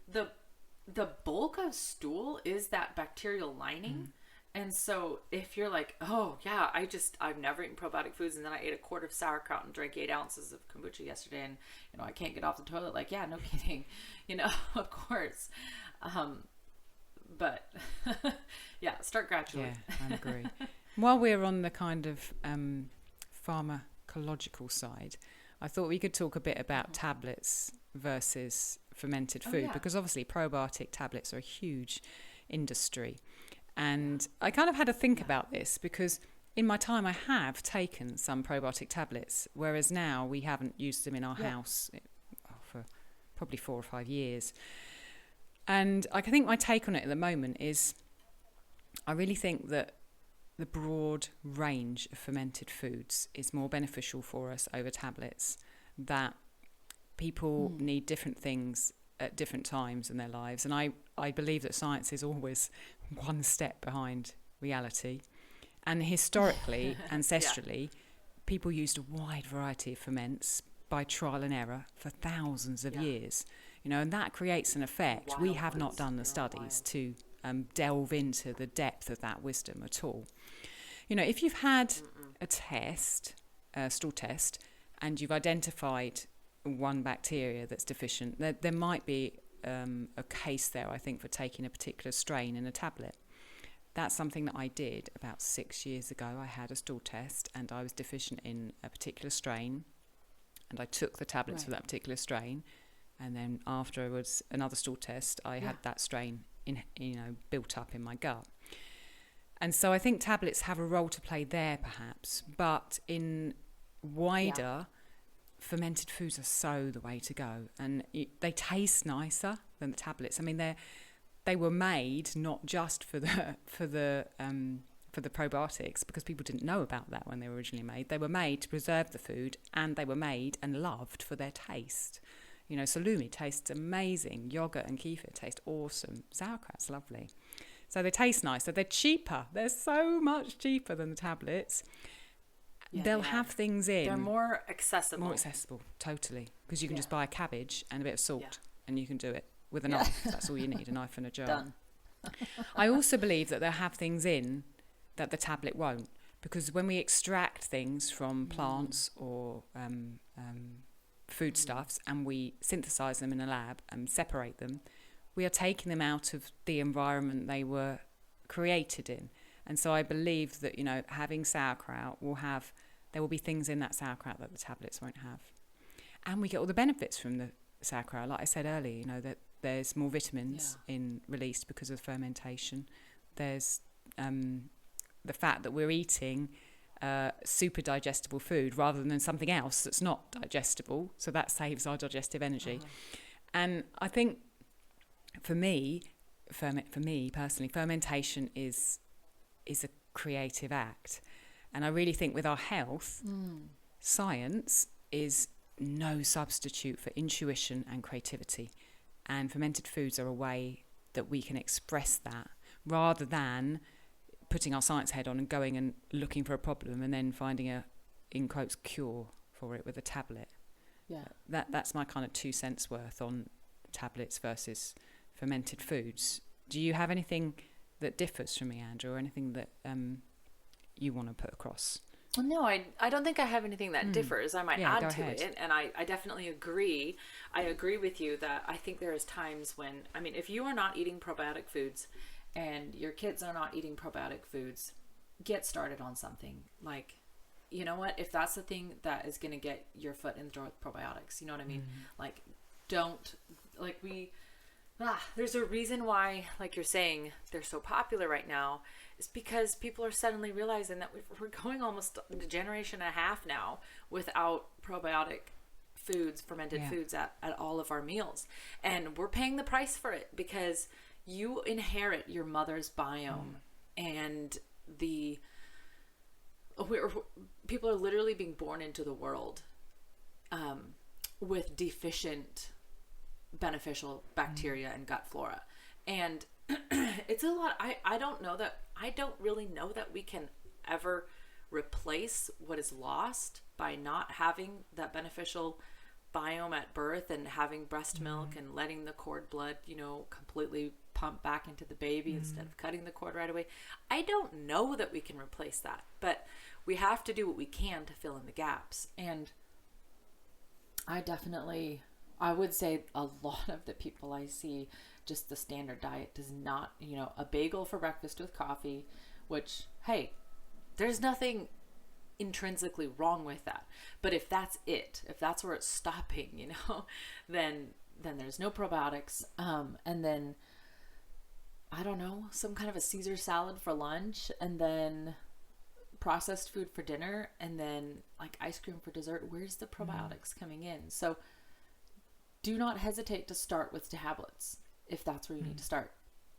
the bulk of stool is that bacterial lining. And so if you're like, oh yeah, I've never eaten probiotic foods, and then I ate a quart of sauerkraut and drank 8 ounces of kombucha yesterday, and you know, I can't get off the toilet. Like, yeah, no kidding, you know, of course. But yeah, start gradually. Yeah, I agree. While we're on the kind of pharmacological side, I thought we could talk a bit about tablets versus fermented food, because obviously probiotic tablets are a huge industry. And I kind of had to think about this, because in my time I have taken some probiotic tablets, whereas now we haven't used them in our house for probably 4 or 5 years. And I think my take on it at the moment is, I really think that the broad range of fermented foods is more beneficial for us over tablets, that people need different things at different times in their lives. And I believe that science is always one step behind reality. And historically, ancestrally, people used a wide variety of ferments by trial and error for thousands of years. You know, and that creates an effect. We have not done the studies to delve into the depth of that wisdom at all. You know, if you've had a test, a stool test, and you've identified one bacteria that's deficient, there might be a case there, I think, for taking a particular strain in a tablet. That's something that I did about 6 years ago. I had a stool test and I was deficient in a particular strain, and I took the tablets for that particular strain, and then afterwards another stool test, I had that strain built up in my gut. And so I think tablets have a role to play there perhaps, but in wider, fermented foods are so the way to go, and they taste nicer than the tablets. I mean, they were made not just for the probiotics, because people didn't know about that when they were originally made. They were made to preserve the food, and they were made and loved for their taste. You know, salumi tastes amazing. Yogurt and kefir taste awesome. Sauerkraut's lovely. So they taste nice. So they're cheaper. They're so much cheaper than the tablets. Yeah, they'll have things in. They're more accessible. More accessible, totally. Because you can just buy a cabbage and a bit of salt, and you can do it with a knife. That's all you need, a knife and a jar. Done. I also believe that they'll have things in that the tablet won't. Because when we extract things from plants or foodstuffs and we synthesize them in a lab and separate them, we are taking them out of the environment they were created in. And so I believe that, you know, having sauerkraut there will be things in that sauerkraut that the tablets won't have. And we get all the benefits from the sauerkraut. Like I said earlier, you know, that there's more vitamins released because of fermentation. There's the fact that we're eating super digestible food rather than something else that's not digestible. So that saves our digestive energy. And I think for me personally, fermentation is a creative act. And I really think with our health, science is no substitute for intuition and creativity. And fermented foods are a way that we can express that, rather than putting our science head on and going and looking for a problem and then finding a, in quotes, cure for it with a tablet. Yeah. That's my kind of 2 cents worth on tablets versus fermented foods. Do you have anything that differs from me, Andrew, or anything that you want to put across? Well, no, I don't think I have anything that differs. I might add to ahead. it, and I definitely agree. I agree with you that I think there is times when, I mean, if you are not eating probiotic foods and your kids are not eating probiotic foods, get started on something. Like, you know what? If that's the thing that is going to get your foot in the door with probiotics, you know what I mean? Like, don't, like There's a reason why, like you're saying, they're so popular right now. Is because people are suddenly realizing that we're going almost a generation and a half now without probiotic foods, fermented foods at all of our meals. And we're paying the price for it because you inherit your mother's biome and people are literally being born into the world with deficient beneficial bacteria and gut flora. And it's a lot. I don't really know that we can ever replace what is lost by not having that beneficial biome at birth and having breast milk and letting the cord blood, completely pump back into the baby instead of cutting the cord right away. I don't know that we can replace that, but we have to do what we can to fill in the gaps. And I would say a lot of the people I see, just the standard diet does not, a bagel for breakfast with coffee, which, hey, there's nothing intrinsically wrong with that. But if that's it, if that's where it's stopping, then there's no probiotics. And then, I don't know, some kind of a Caesar salad for lunch, and then processed food for dinner, and then like ice cream for dessert. Where's the probiotics coming in? So do not hesitate to start with tablets if that's where you need to start.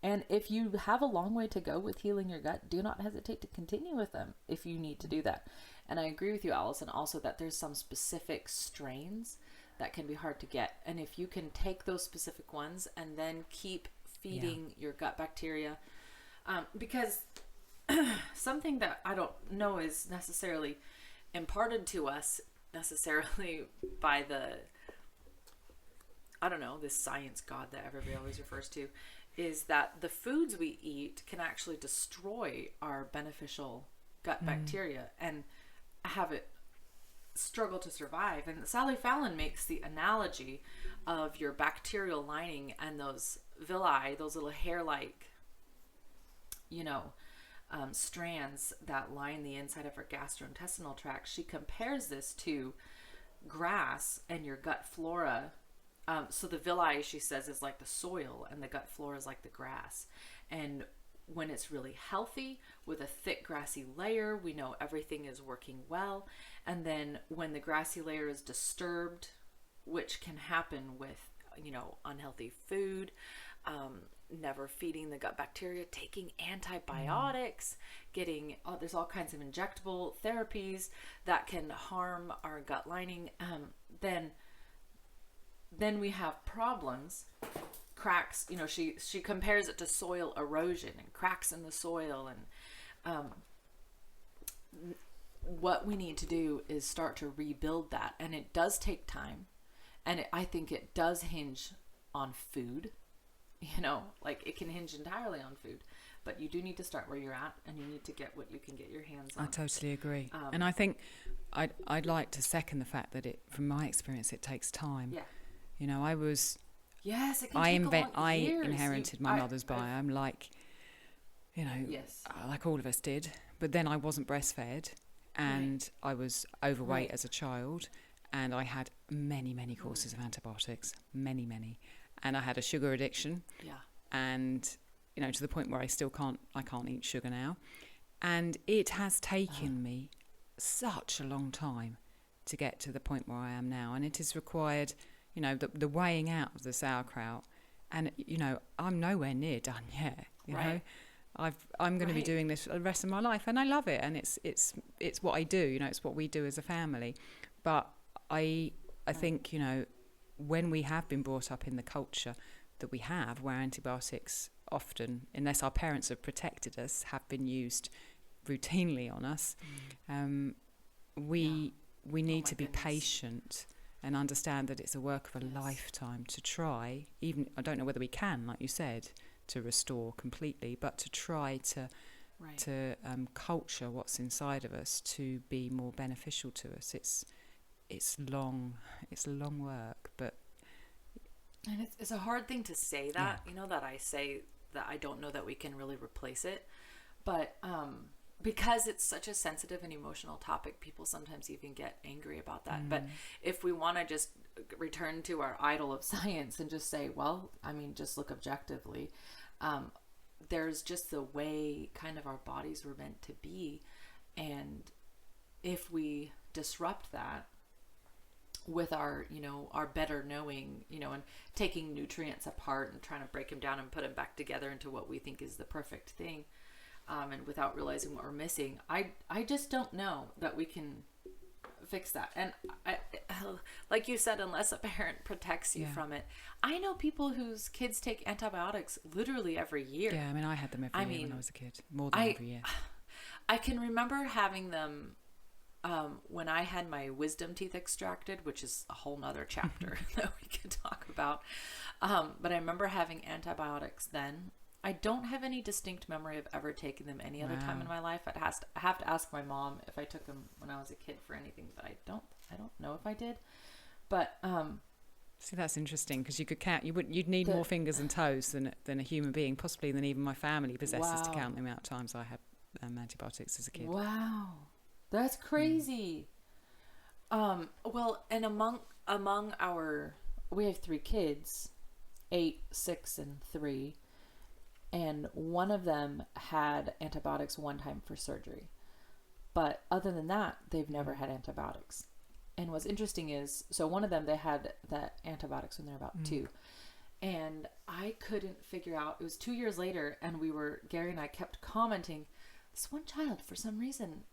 And if you have a long way to go with healing your gut, do not hesitate to continue with them if you need to do that. And I agree with you, Alison, also that there's some specific strains that can be hard to get. And if you can take those specific ones and then keep feeding your gut bacteria, because something that I don't know is necessarily imparted to us necessarily by this science god that everybody always refers to, is that the foods we eat can actually destroy our beneficial gut bacteria and have it struggle to survive. And Sally Fallon makes the analogy of your bacterial lining and those villi, those little hair-like, strands that line the inside of our gastrointestinal tract. She compares this to grass and your gut flora. So the villi, she says, is like the soil and the gut flora is like the grass. And when it's really healthy with a thick grassy layer, we know everything is working well. And then when the grassy layer is disturbed, which can happen with, unhealthy food, never feeding the gut bacteria, taking antibiotics, there's all kinds of injectable therapies that can harm our gut lining, then we have problems, cracks. She compares it to soil erosion and cracks in the soil. And what we need to do is start to rebuild that. And it does take time. And I think it does hinge on food. It can hinge entirely on food. But you do need to start where you're at, and you need to get what you can get your hands on. I totally agree. And I think I'd like to second the fact that from my experience, it takes time. Yeah. I was... Yes, it can take a long I years. inherited my mother's biome, like all of us did. But then I wasn't breastfed, and I was overweight as a child, and I had many, many courses of antibiotics, many. And I had a sugar addiction. Yeah. And, to the point where I can't eat sugar now. And it has taken me such a long time to get to the point where I am now. And it has required... the weighing out of the sauerkraut, and I'm nowhere near done yet. You know, I'm going to be doing this for the rest of my life, and I love it, and it's what I do. It's what we do as a family. But I think when we have been brought up in the culture that we have, where antibiotics often, unless our parents have protected us, have been used routinely on us, we need to be patient and understand that it's a work of a lifetime to try, even, I don't know whether we can, like you said, to restore completely, but to try to culture what's inside of us to be more beneficial to us. It's long work, but... And it's a hard thing to say that, that I say that I don't know that we can really replace it, but because it's such a sensitive and emotional topic, people sometimes even get angry about that. But if we want to just return to our idol of science and just say, well, I mean, just look objectively. There's just the way kind of our bodies were meant to be. And if we disrupt that with our, our better knowing, and taking nutrients apart and trying to break them down and put them back together into what we think is the perfect thing, and without realizing what we're missing, I just don't know that we can fix that. And like you said, unless a parent protects you from it. I know people whose kids take antibiotics literally every year. Yeah, I mean, I had them every year when I was a kid, more than every year. I can remember having them when I had my wisdom teeth extracted, which is a whole nother chapter that we could talk about. But I remember having antibiotics then. I don't have any distinct memory of ever taking them any other time in my life. I have to ask my mom if I took them when I was a kid for anything, but I don't know if I did. But see, that's interesting, because you could count. You'd need more fingers and toes than a human being, possibly than even my family possesses, to count the amount of times I had antibiotics as a kid. Wow, that's crazy. Well, and among we have 3 kids, 8, 6, and 3. And one of them had antibiotics one time for surgery. But other than that, they've never had antibiotics. And what's interesting is, so one of them, they had the antibiotics when they're about 2. And I couldn't figure out, it was 2 years later, and Gary and I kept commenting, this one child, for some reason,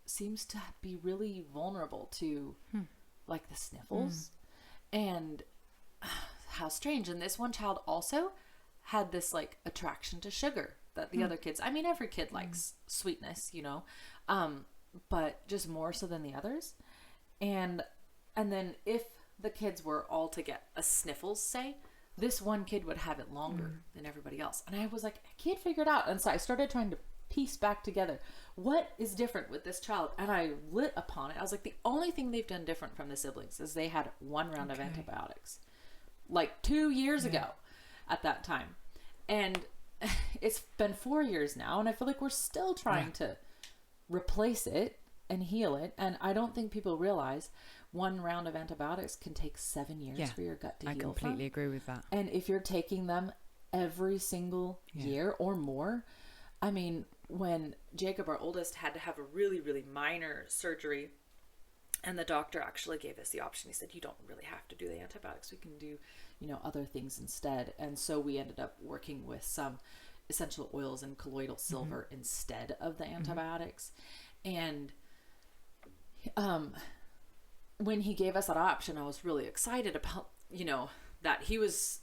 seems to be really vulnerable to, like, the sniffles. And how strange. And this one child also had this like attraction to sugar that the other kids, I mean, every kid likes sweetness, but just more so than the others. And then if the kids were all to get a sniffles, say, this one kid would have it longer than everybody else. And I was like, I can't figure it out. And so I started trying to piece back together what is different with this child. And I lit upon it. I was like, the only thing they've done different from the siblings is they had 1 round of antibiotics like 2 years ago at that time. And it's been 4 years now, and I feel like we're still trying to replace it and heal it. And I don't think people realize 1 round of antibiotics can take 7 years for your gut to heal. I completely agree with that. And if you're taking them every single year or more, I mean, when Jacob, our oldest, had to have a really, really minor surgery, and the doctor actually gave us the option. He said, you don't really have to do the antibiotics. We can do, other things instead. And so we ended up working with some essential oils and colloidal silver instead of the antibiotics. And when he gave us that option, I was really excited about, that he was,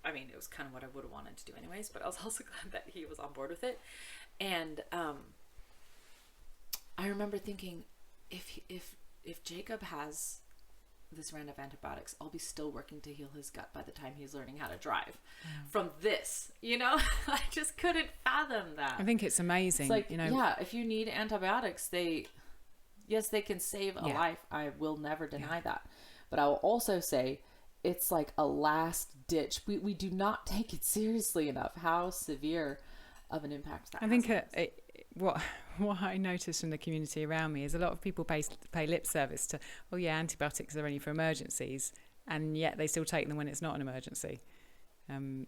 I mean, it was kind of what I would have wanted to do anyways, but I was also glad that he was on board with it. And I remember thinking, if Jacob has this round of antibiotics, I'll be still working to heal his gut by the time he's learning how to drive from this, I just couldn't fathom that. I think it's amazing. It's like, if you need antibiotics, they can save a life. I will never deny that. But I will also say it's like a last ditch. We do not take it seriously enough how severe of an impact that has. I think what I notice from the community around me is a lot of people pay lip service to, antibiotics are only for emergencies, and yet they still take them when it's not an emergency. And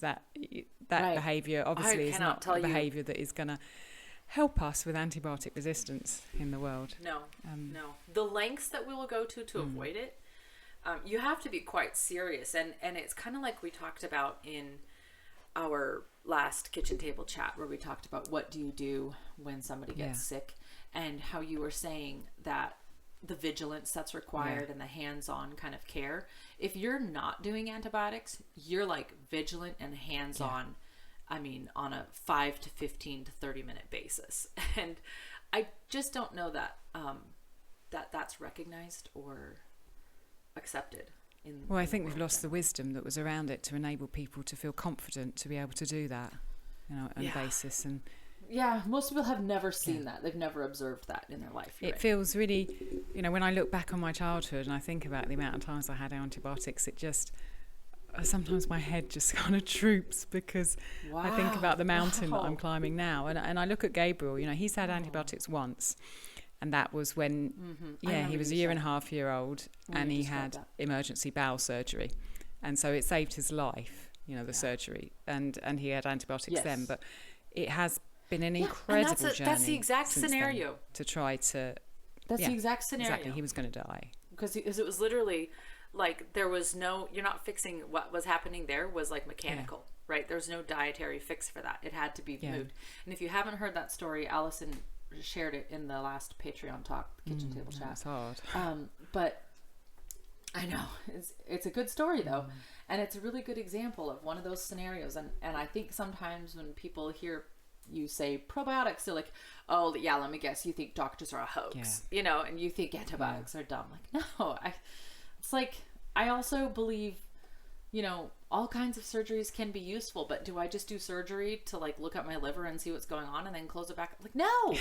that behaviour obviously is not a behaviour that is going to help us with antibiotic resistance in the world. No. The lengths that we will go to avoid it, you have to be quite serious. And it's kind of like we talked about in our last kitchen table chat, where we talked about what do you do when somebody gets sick, and how you were saying that the vigilance that's required and the hands-on kind of care. If you're not doing antibiotics, you're like vigilant and hands-on, I mean, on a 5 to 15 to 30 minute basis. And I just don't know that that's recognized or accepted. I think we've lost the wisdom that was around it to enable people to feel confident to be able to do that, on a basis. And most people have never seen that. They've never observed that in their life. It feels really, when I look back on my childhood and I think about the amount of times I had antibiotics, it just, sometimes my head just kind of droops, because I think about the mountain that I'm climbing now. And I look at Gabriel, he's had antibiotics once. And that was when, he was a year and a half year old, and he had emergency bowel surgery. And so it saved his life, the surgery. And he had antibiotics then. But it has been an incredible journey. That's the exact scenario. To try to... That's the exact scenario. Exactly, he was going to die. Because it was literally like there was no... You're not fixing what was happening there was like mechanical, right? There's no dietary fix for that. It had to be moved. And if you haven't heard that story, Alison shared it in the last Patreon talk, Kitchen Table Chat. It's hard. But I know it's a good story though, and it's a really good example of one of those scenarios. And I think sometimes when people hear you say probiotics, they're like, oh yeah, let me guess, you think doctors are a hoax, and you think antibiotics are dumb. Like, no, it's like I also believe, all kinds of surgeries can be useful, but do I just do surgery to like look at my liver and see what's going on and then close it back? Like, no,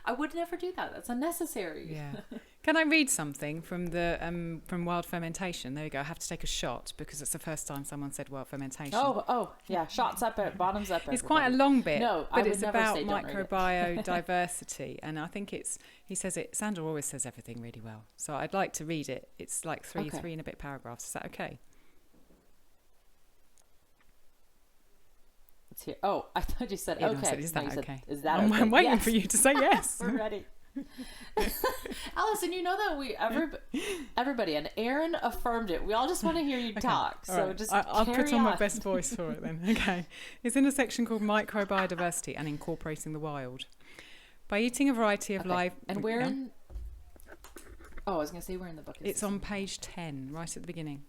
I would never do that. That's unnecessary. Yeah. Can I read something from the from wild fermentation? There we go. I have to take a shot because it's the first time someone said wild fermentation. Oh, yeah. Shots up, bottoms up. It's quite a long bit. No, but it's about microbiodiversity, and I think he says it. Sandra always says everything really well, so I'd like to read it. It's like three and a bit paragraphs. Is that okay? Here. Oh, I thought you said okay. Said, is that okay? Is that okay? I'm waiting for you to say yes. We're ready. Alison, you know that everybody, and Aaron affirmed it. We all just want to hear you talk. So right. Just I'll put on my best voice for it then. Okay. It's in a section called Microbiodiversity and Incorporating the Wild. By eating a variety of live... And where in... Oh, I was going to say where in the book is It's on page 10, right at the beginning.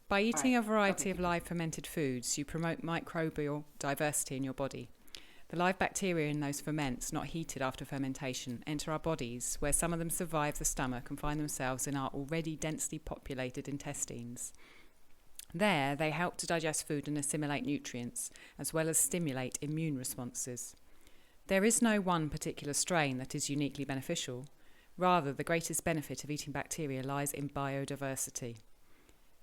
By eating a variety of live fermented foods, you promote microbial diversity in your body. The live bacteria in those ferments, not heated after fermentation, enter our bodies, where some of them survive the stomach and find themselves in our already densely populated intestines. There, they help to digest food and assimilate nutrients, as well as stimulate immune responses. There is no one particular strain that is uniquely beneficial. Rather, the greatest benefit of eating bacteria lies in biodiversity.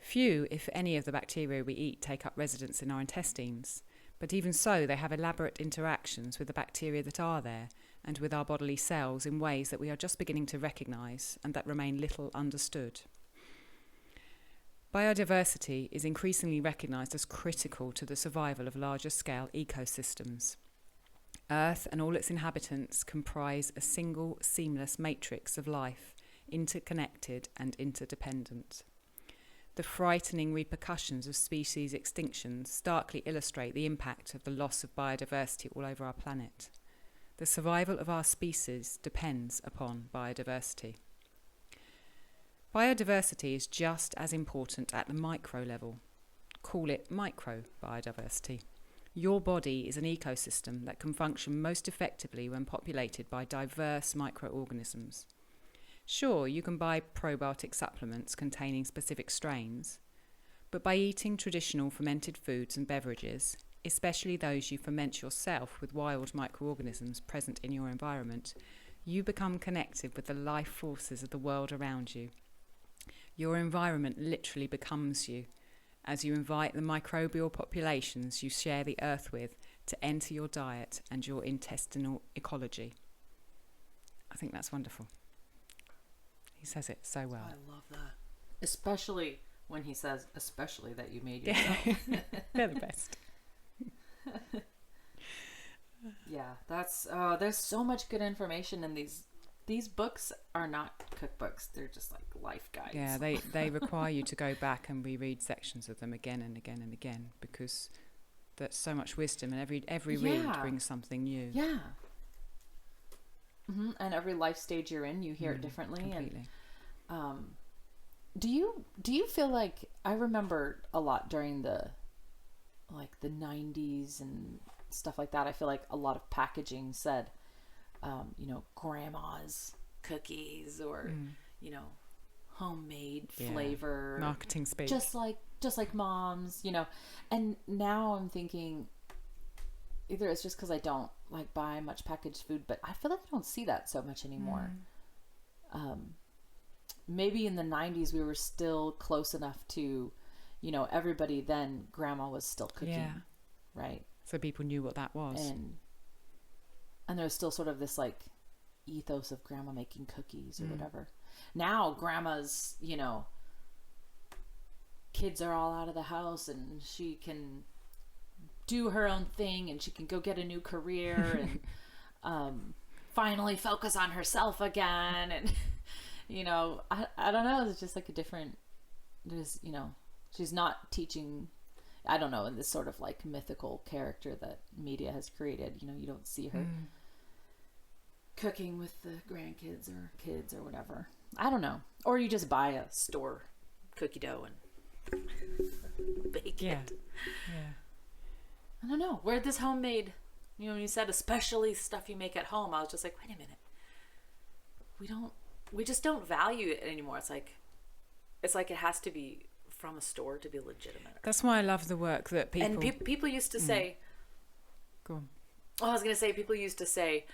Few, if any, of the bacteria we eat take up residence in our intestines, but even so they have elaborate interactions with the bacteria that are there and with our bodily cells in ways that we are just beginning to recognise and that remain little understood. Biodiversity is increasingly recognised as critical to the survival of larger scale ecosystems. Earth and all its inhabitants comprise a single seamless matrix of life, interconnected and interdependent. The frightening repercussions of species extinctions starkly illustrate the impact of the loss of biodiversity all over our planet. The survival of our species depends upon biodiversity. Biodiversity is just as important at the micro level. Call it microbiodiversity. Your body is an ecosystem that can function most effectively when populated by diverse microorganisms. Sure, you can buy probiotic supplements containing specific strains, but by eating traditional fermented foods and beverages, especially those you ferment yourself with wild microorganisms present in your environment, you become connected with the life forces of the world around you. Your environment literally becomes you, as you invite the microbial populations you share the earth with to enter your diet and your intestinal ecology. I think that's wonderful. He says it so well. I love that. Especially when he says, especially that you made yourself. They're the best. Yeah, that's, there's so much good information in these books are not cookbooks. They're just like life guides. Yeah, they require you to go back and reread sections of them again and again and again because there's so much wisdom and every read brings something new. Yeah. Mm-hmm. And every life stage you're in, you hear it differently. Completely. And do you feel like, I remember a lot during the 90s and stuff like that, I feel like a lot of packaging said, grandma's cookies or, homemade flavor. Marketing speak. Just like mom's, and now I'm thinking, either it's just because I don't like buy much packaged food, but I feel like I don't see that so much anymore. Maybe in the 90s we were still close enough to, everybody then grandma was still cooking, right? So people knew what that was. And there was still sort of this like ethos of grandma making cookies or whatever. Now grandma's, kids are all out of the house and she can do her own thing and she can go get a new career and finally focus on herself again. And, I don't know. It's just like a different, she's not teaching, I don't know, in this sort of like mythical character that media has created. You don't see her cooking with the grandkids or kids or whatever. I don't know. Or you just buy a store cookie dough and bake it. Yeah. I don't know. Where this homemade, when you said especially stuff you make at home, I was just like, wait a minute. We just don't value it anymore. It's like it has to be from a store to be legitimate. That's why I love the work that people... And people used to say... Go on. Oh, I was going to say, people used to say,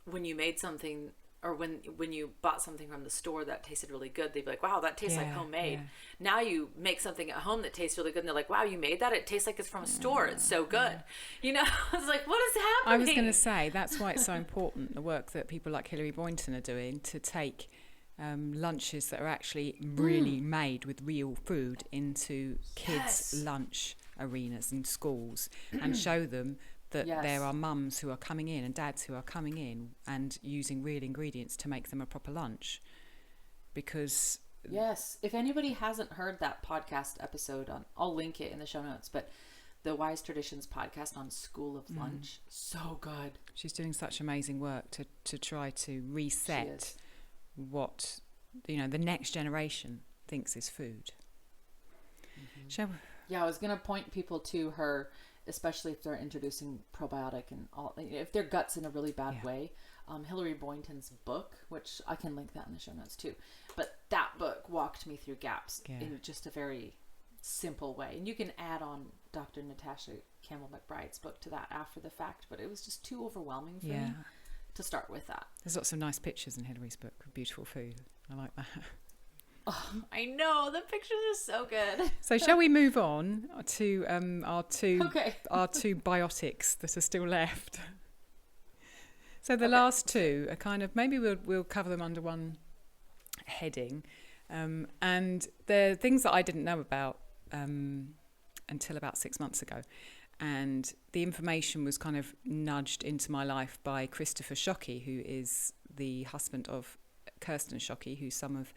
when you made something, or when you bought something from the store that tasted really good, they'd be like, wow, that tastes like homemade. Yeah. Now you make something at home that tastes really good, and they're like, wow, you made that? It tastes like it's from a store. It's so good. It's like, what is happening? I was going to say, that's why it's so important, the work that people like Hilary Boynton are doing to take lunches that are actually really made with real food into kids' lunch arenas and schools and show them that there are mums who are coming in and dads who are coming in and using real ingredients to make them a proper lunch. Because... Yes. If anybody hasn't heard that podcast episode, I'll link it in the show notes, but the Wise Traditions podcast on School of Lunch, so good. She's doing such amazing work to try to reset what, the next generation thinks is food. Shall we? Yeah, I was going to point people to her, especially if they're introducing probiotic and all, if their gut's in a really bad way. Hilary Boynton's book, which I can link that in the show notes too, but that book walked me through gaps in just a very simple way. And you can add on Dr. Natasha Campbell McBride's book to that after the fact, but it was just too overwhelming for me to start with that. There's lots of nice pictures in Hilary's book of beautiful food. I like that. Oh, I know, the pictures are so good. So shall we move on to our two biotics that are still left? So the last two are kind of, maybe we'll cover them under one heading, and they're things that I didn't know about until about 6 months ago, and the information was kind of nudged into my life by Christopher Shockey, who is the husband of Kirsten Shockey, who some of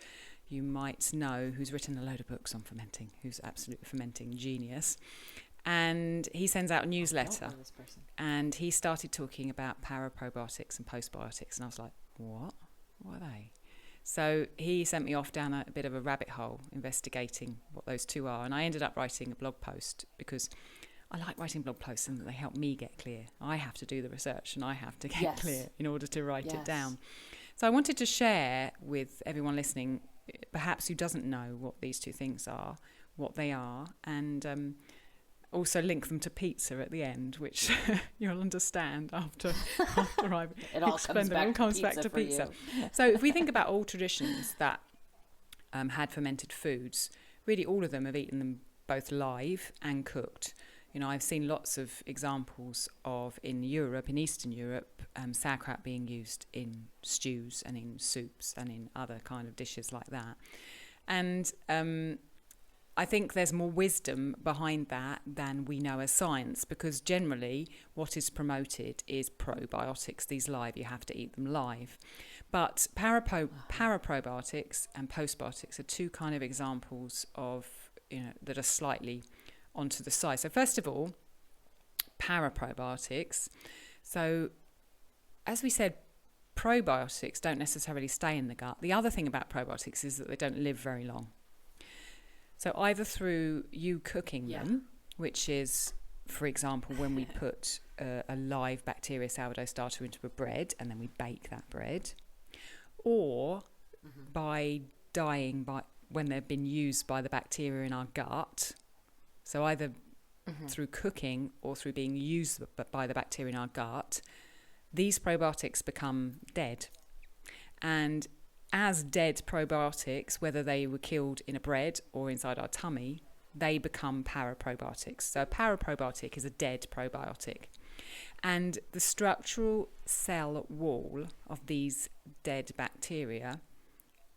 you might know, who's written a load of books on fermenting, who's absolute fermenting genius. And he sends out a newsletter, and he started talking about paraprobiotics and postbiotics, and I was like, what are they? So he sent me off down a bit of a rabbit hole investigating what those two are, and I ended up writing a blog post because I like writing blog posts and they help me get clear. I have to do the research and I have to get clear in order to write it down. So I wanted to share with everyone listening, perhaps who doesn't know what these two things are, what they are, and also link them to pizza at the end, which you'll understand after I've explained them. It all comes back to pizza. So if we think about all traditions that had fermented foods, really all of them have eaten them both live and cooked. I've seen lots of examples of, in Europe, in Eastern Europe, sauerkraut being used in stews and in soups and in other kind of dishes like that. And I think there's more wisdom behind that than we know as science, because generally what is promoted is probiotics. These live, you have to eat them live. But paraprobiotics and postbiotics are two kind of examples of, that are slightly onto the side. So first of all, paraprobiotics. So as we said, probiotics don't necessarily stay in the gut. The other thing about probiotics is that they don't live very long. So either through you cooking them, which is, for example, when we put a live bacteria sourdough starter into a bread and then we bake that bread, or by dying when they've been used by the bacteria in our gut. So either through cooking or through being used by the bacteria in our gut, these probiotics become dead. And as dead probiotics, whether they were killed in a bread or inside our tummy, they become paraprobiotics. So a paraprobiotic is a dead probiotic. And the structural cell wall of these dead bacteria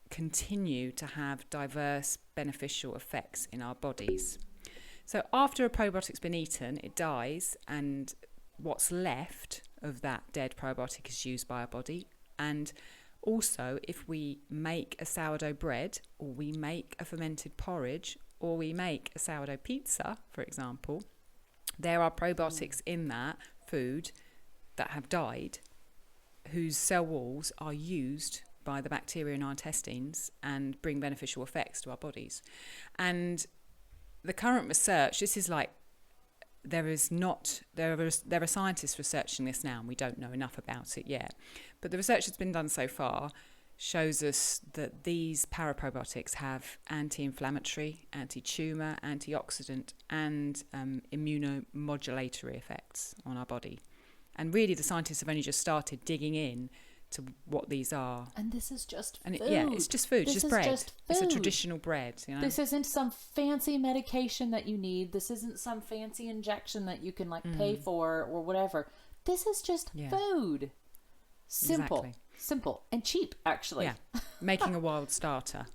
continue to have diverse beneficial effects in our bodies. So after a probiotic's been eaten, it dies, and what's left of that dead probiotic is used by our body. And also, if we make a sourdough bread, or we make a fermented porridge, or we make a sourdough pizza, for example, there are probiotics in that food that have died, whose cell walls are used by the bacteria in our intestines and bring beneficial effects to our bodies. And the current research, this is like, there are scientists researching this now, and we don't know enough about it yet. But the research that's been done so far shows us that these paraprobiotics have anti-inflammatory, anti-tumour, antioxidant and immunomodulatory effects on our body. And really the scientists have only just started digging in to what these are. And this is just food. It's just food. It's just bread. It's a traditional bread. You know? This isn't some fancy medication that you need. This isn't some fancy injection that you can pay for or whatever. This is just food. Simple. Exactly. Simple and cheap, actually. Yeah. Making a wild starter,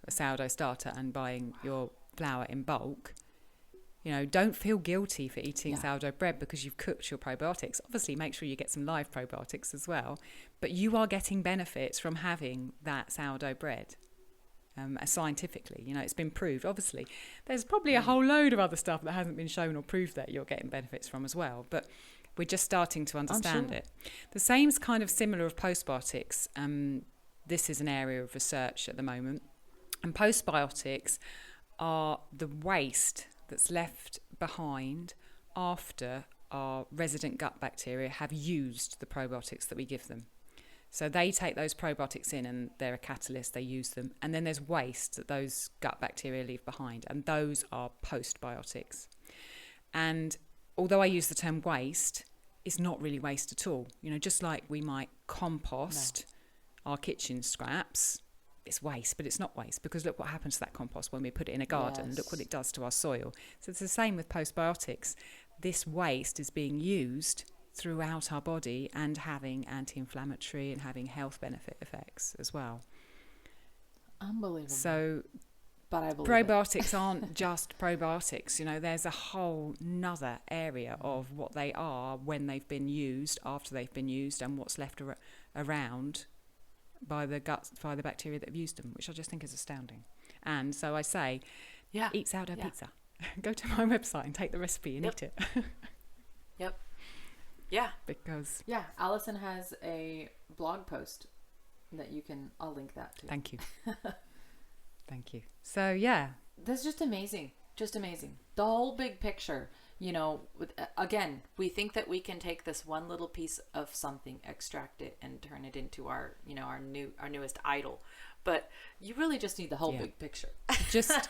a sourdough starter, and buying your flour in bulk. You know, don't feel guilty for eating sourdough bread because you've cooked your probiotics. Obviously, make sure you get some live probiotics as well. But you are getting benefits from having that sourdough bread. Scientifically, you know, it's been proved. Obviously, there's probably a whole load of other stuff that hasn't been shown or proved that you're getting benefits from as well. But we're just starting to understand it. The same's kind of similar of postbiotics. This is an area of research at the moment. And postbiotics are the waste that's left behind after our resident gut bacteria have used the probiotics that we give them. So they take those probiotics in and they're a catalyst, they use them. And then there's waste that those gut bacteria leave behind. And those are postbiotics. And although I use the term waste, it's not really waste at all. You know, just like we might compost our kitchen scraps, it's waste, but it's not waste, because look what happens to that compost when we put it in a garden. Yes. Look what it does to our soil. So it's the same with postbiotics. This waste is being used throughout our body and having anti-inflammatory and having health benefit effects as well. Unbelievable. So but I believe probiotics aren't just probiotics. You know, there's a whole nother area of what they are when they've been used, after they've been used, and what's left around by the bacteria that have used them, which I just think is astounding. And so I say, eat sourdough pizza. Go to my website and take the recipe and eat it. Yep. Yeah. Because Alison has a blog post that I'll link that to. Thank you. Thank you. So that's just amazing. Just amazing. The whole big picture, you know, again, we think that we can take this one little piece of something, extract it, and turn it into our newest idol. But you really just need the whole big picture. Just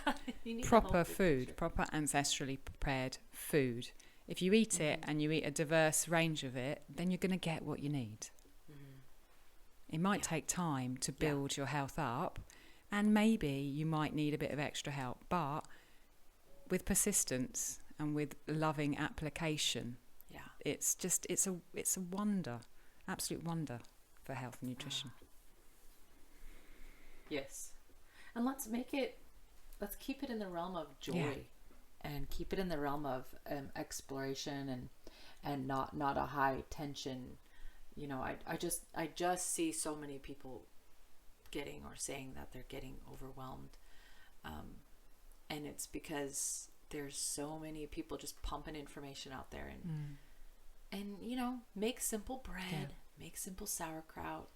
proper food, picture. Proper ancestrally prepared food. If you eat it and you eat a diverse range of it, then you're going to get what you need. It might take time to build your health up, and maybe you might need a bit of extra help, but with persistence and with loving application, it's a wonder, absolute wonder for health and nutrition. Yes. And let's keep it in the realm of joy and keep it in the realm of exploration and not a high tension. You know, I just see so many people getting or saying that they're getting overwhelmed. And it's because there's so many people just pumping information out there and you know, make simple bread, make simple sauerkraut,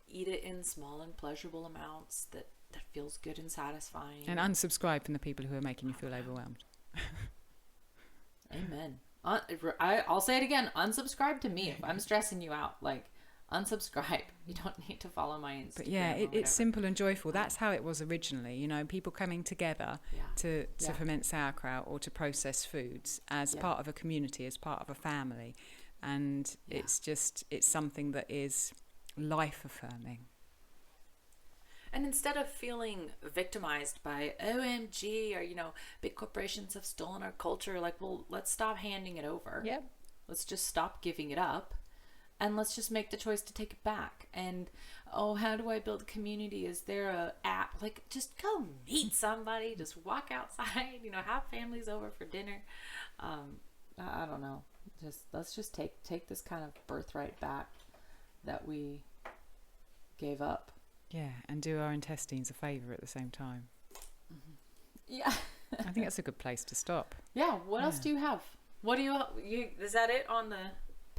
eat it in small and pleasurable amounts that feels good and satisfying. And unsubscribe from the people who are making you feel overwhelmed. Amen. I'll say it again. Unsubscribe to me if I'm stressing you out. Like, unsubscribe. You don't need to follow my Instagram. But it's simple and joyful. That's how it was originally. You know, people coming together to ferment sauerkraut or to process foods as part of a community, as part of a family. And it's something that is life affirming. And instead of feeling victimized by OMG or, you know, big corporations have stolen our culture, like, well, let's stop handing it over. Yep. Let's just stop giving it up, and let's just make the choice to take it back. And how do I build a community? Is there a app? Like, just go meet somebody, just walk outside, have families over for dinner. I don't know. Let's just take this kind of birthright back that we gave up. Yeah, and do our intestines a favour at the same time. Yeah. I think that's a good place to stop. Yeah. What else do you have? What do you is that it on the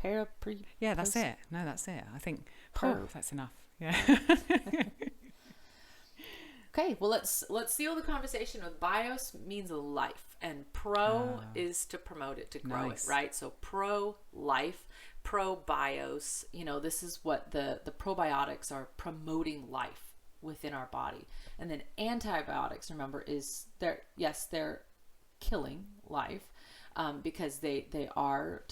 Paraprobiotics? Yeah, that's it. No, that's it. I think that's enough. Yeah. Okay, well let's seal the conversation with bios means life, and pro is to promote it, to grow it, right? So pro life, pro bios, this is what the probiotics are promoting life within our body. And then antibiotics, remember, they're killing life, because they are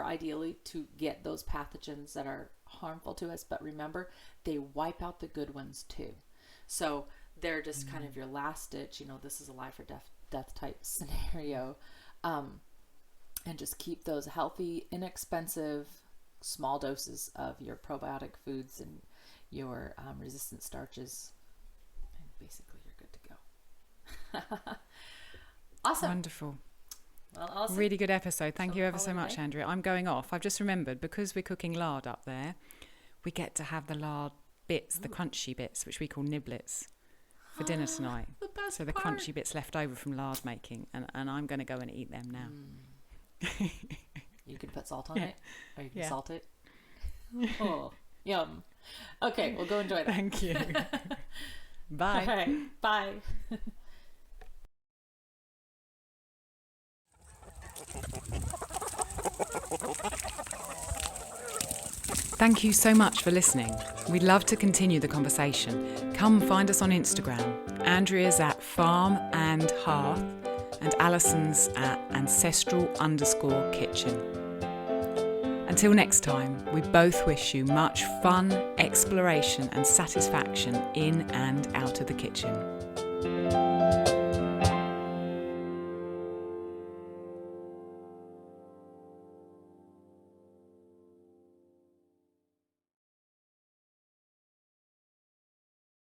ideally to get those pathogens that are harmful to us, but remember, they wipe out the good ones too. So they're just kind of your last ditch, this is a life or death type scenario. And just keep those healthy, inexpensive, small doses of your probiotic foods and your resistant starches. And basically you're good to go. Awesome. Wonderful. Well, awesome. Really good episode. Thank you ever so much, Andrea. I'm going off. I've just remembered, because we're cooking lard up there, we get to have the lard bits, the crunchy bits, which we call niblets, for dinner tonight. The best so the part. crunchy bits left over from lard making, and I'm going to go and eat them now. You could put salt on it, or you can salt it. Oh, yum. Okay, well, go enjoy that. Thank you. Bye. All right, bye. Thank you so much for listening. We'd love to continue the conversation. Come find us on Instagram. Andrea's at Farm and Hearth, and Alison's at Ancestral_Kitchen. Until next time, we both wish you much fun, exploration and satisfaction in and out of the kitchen.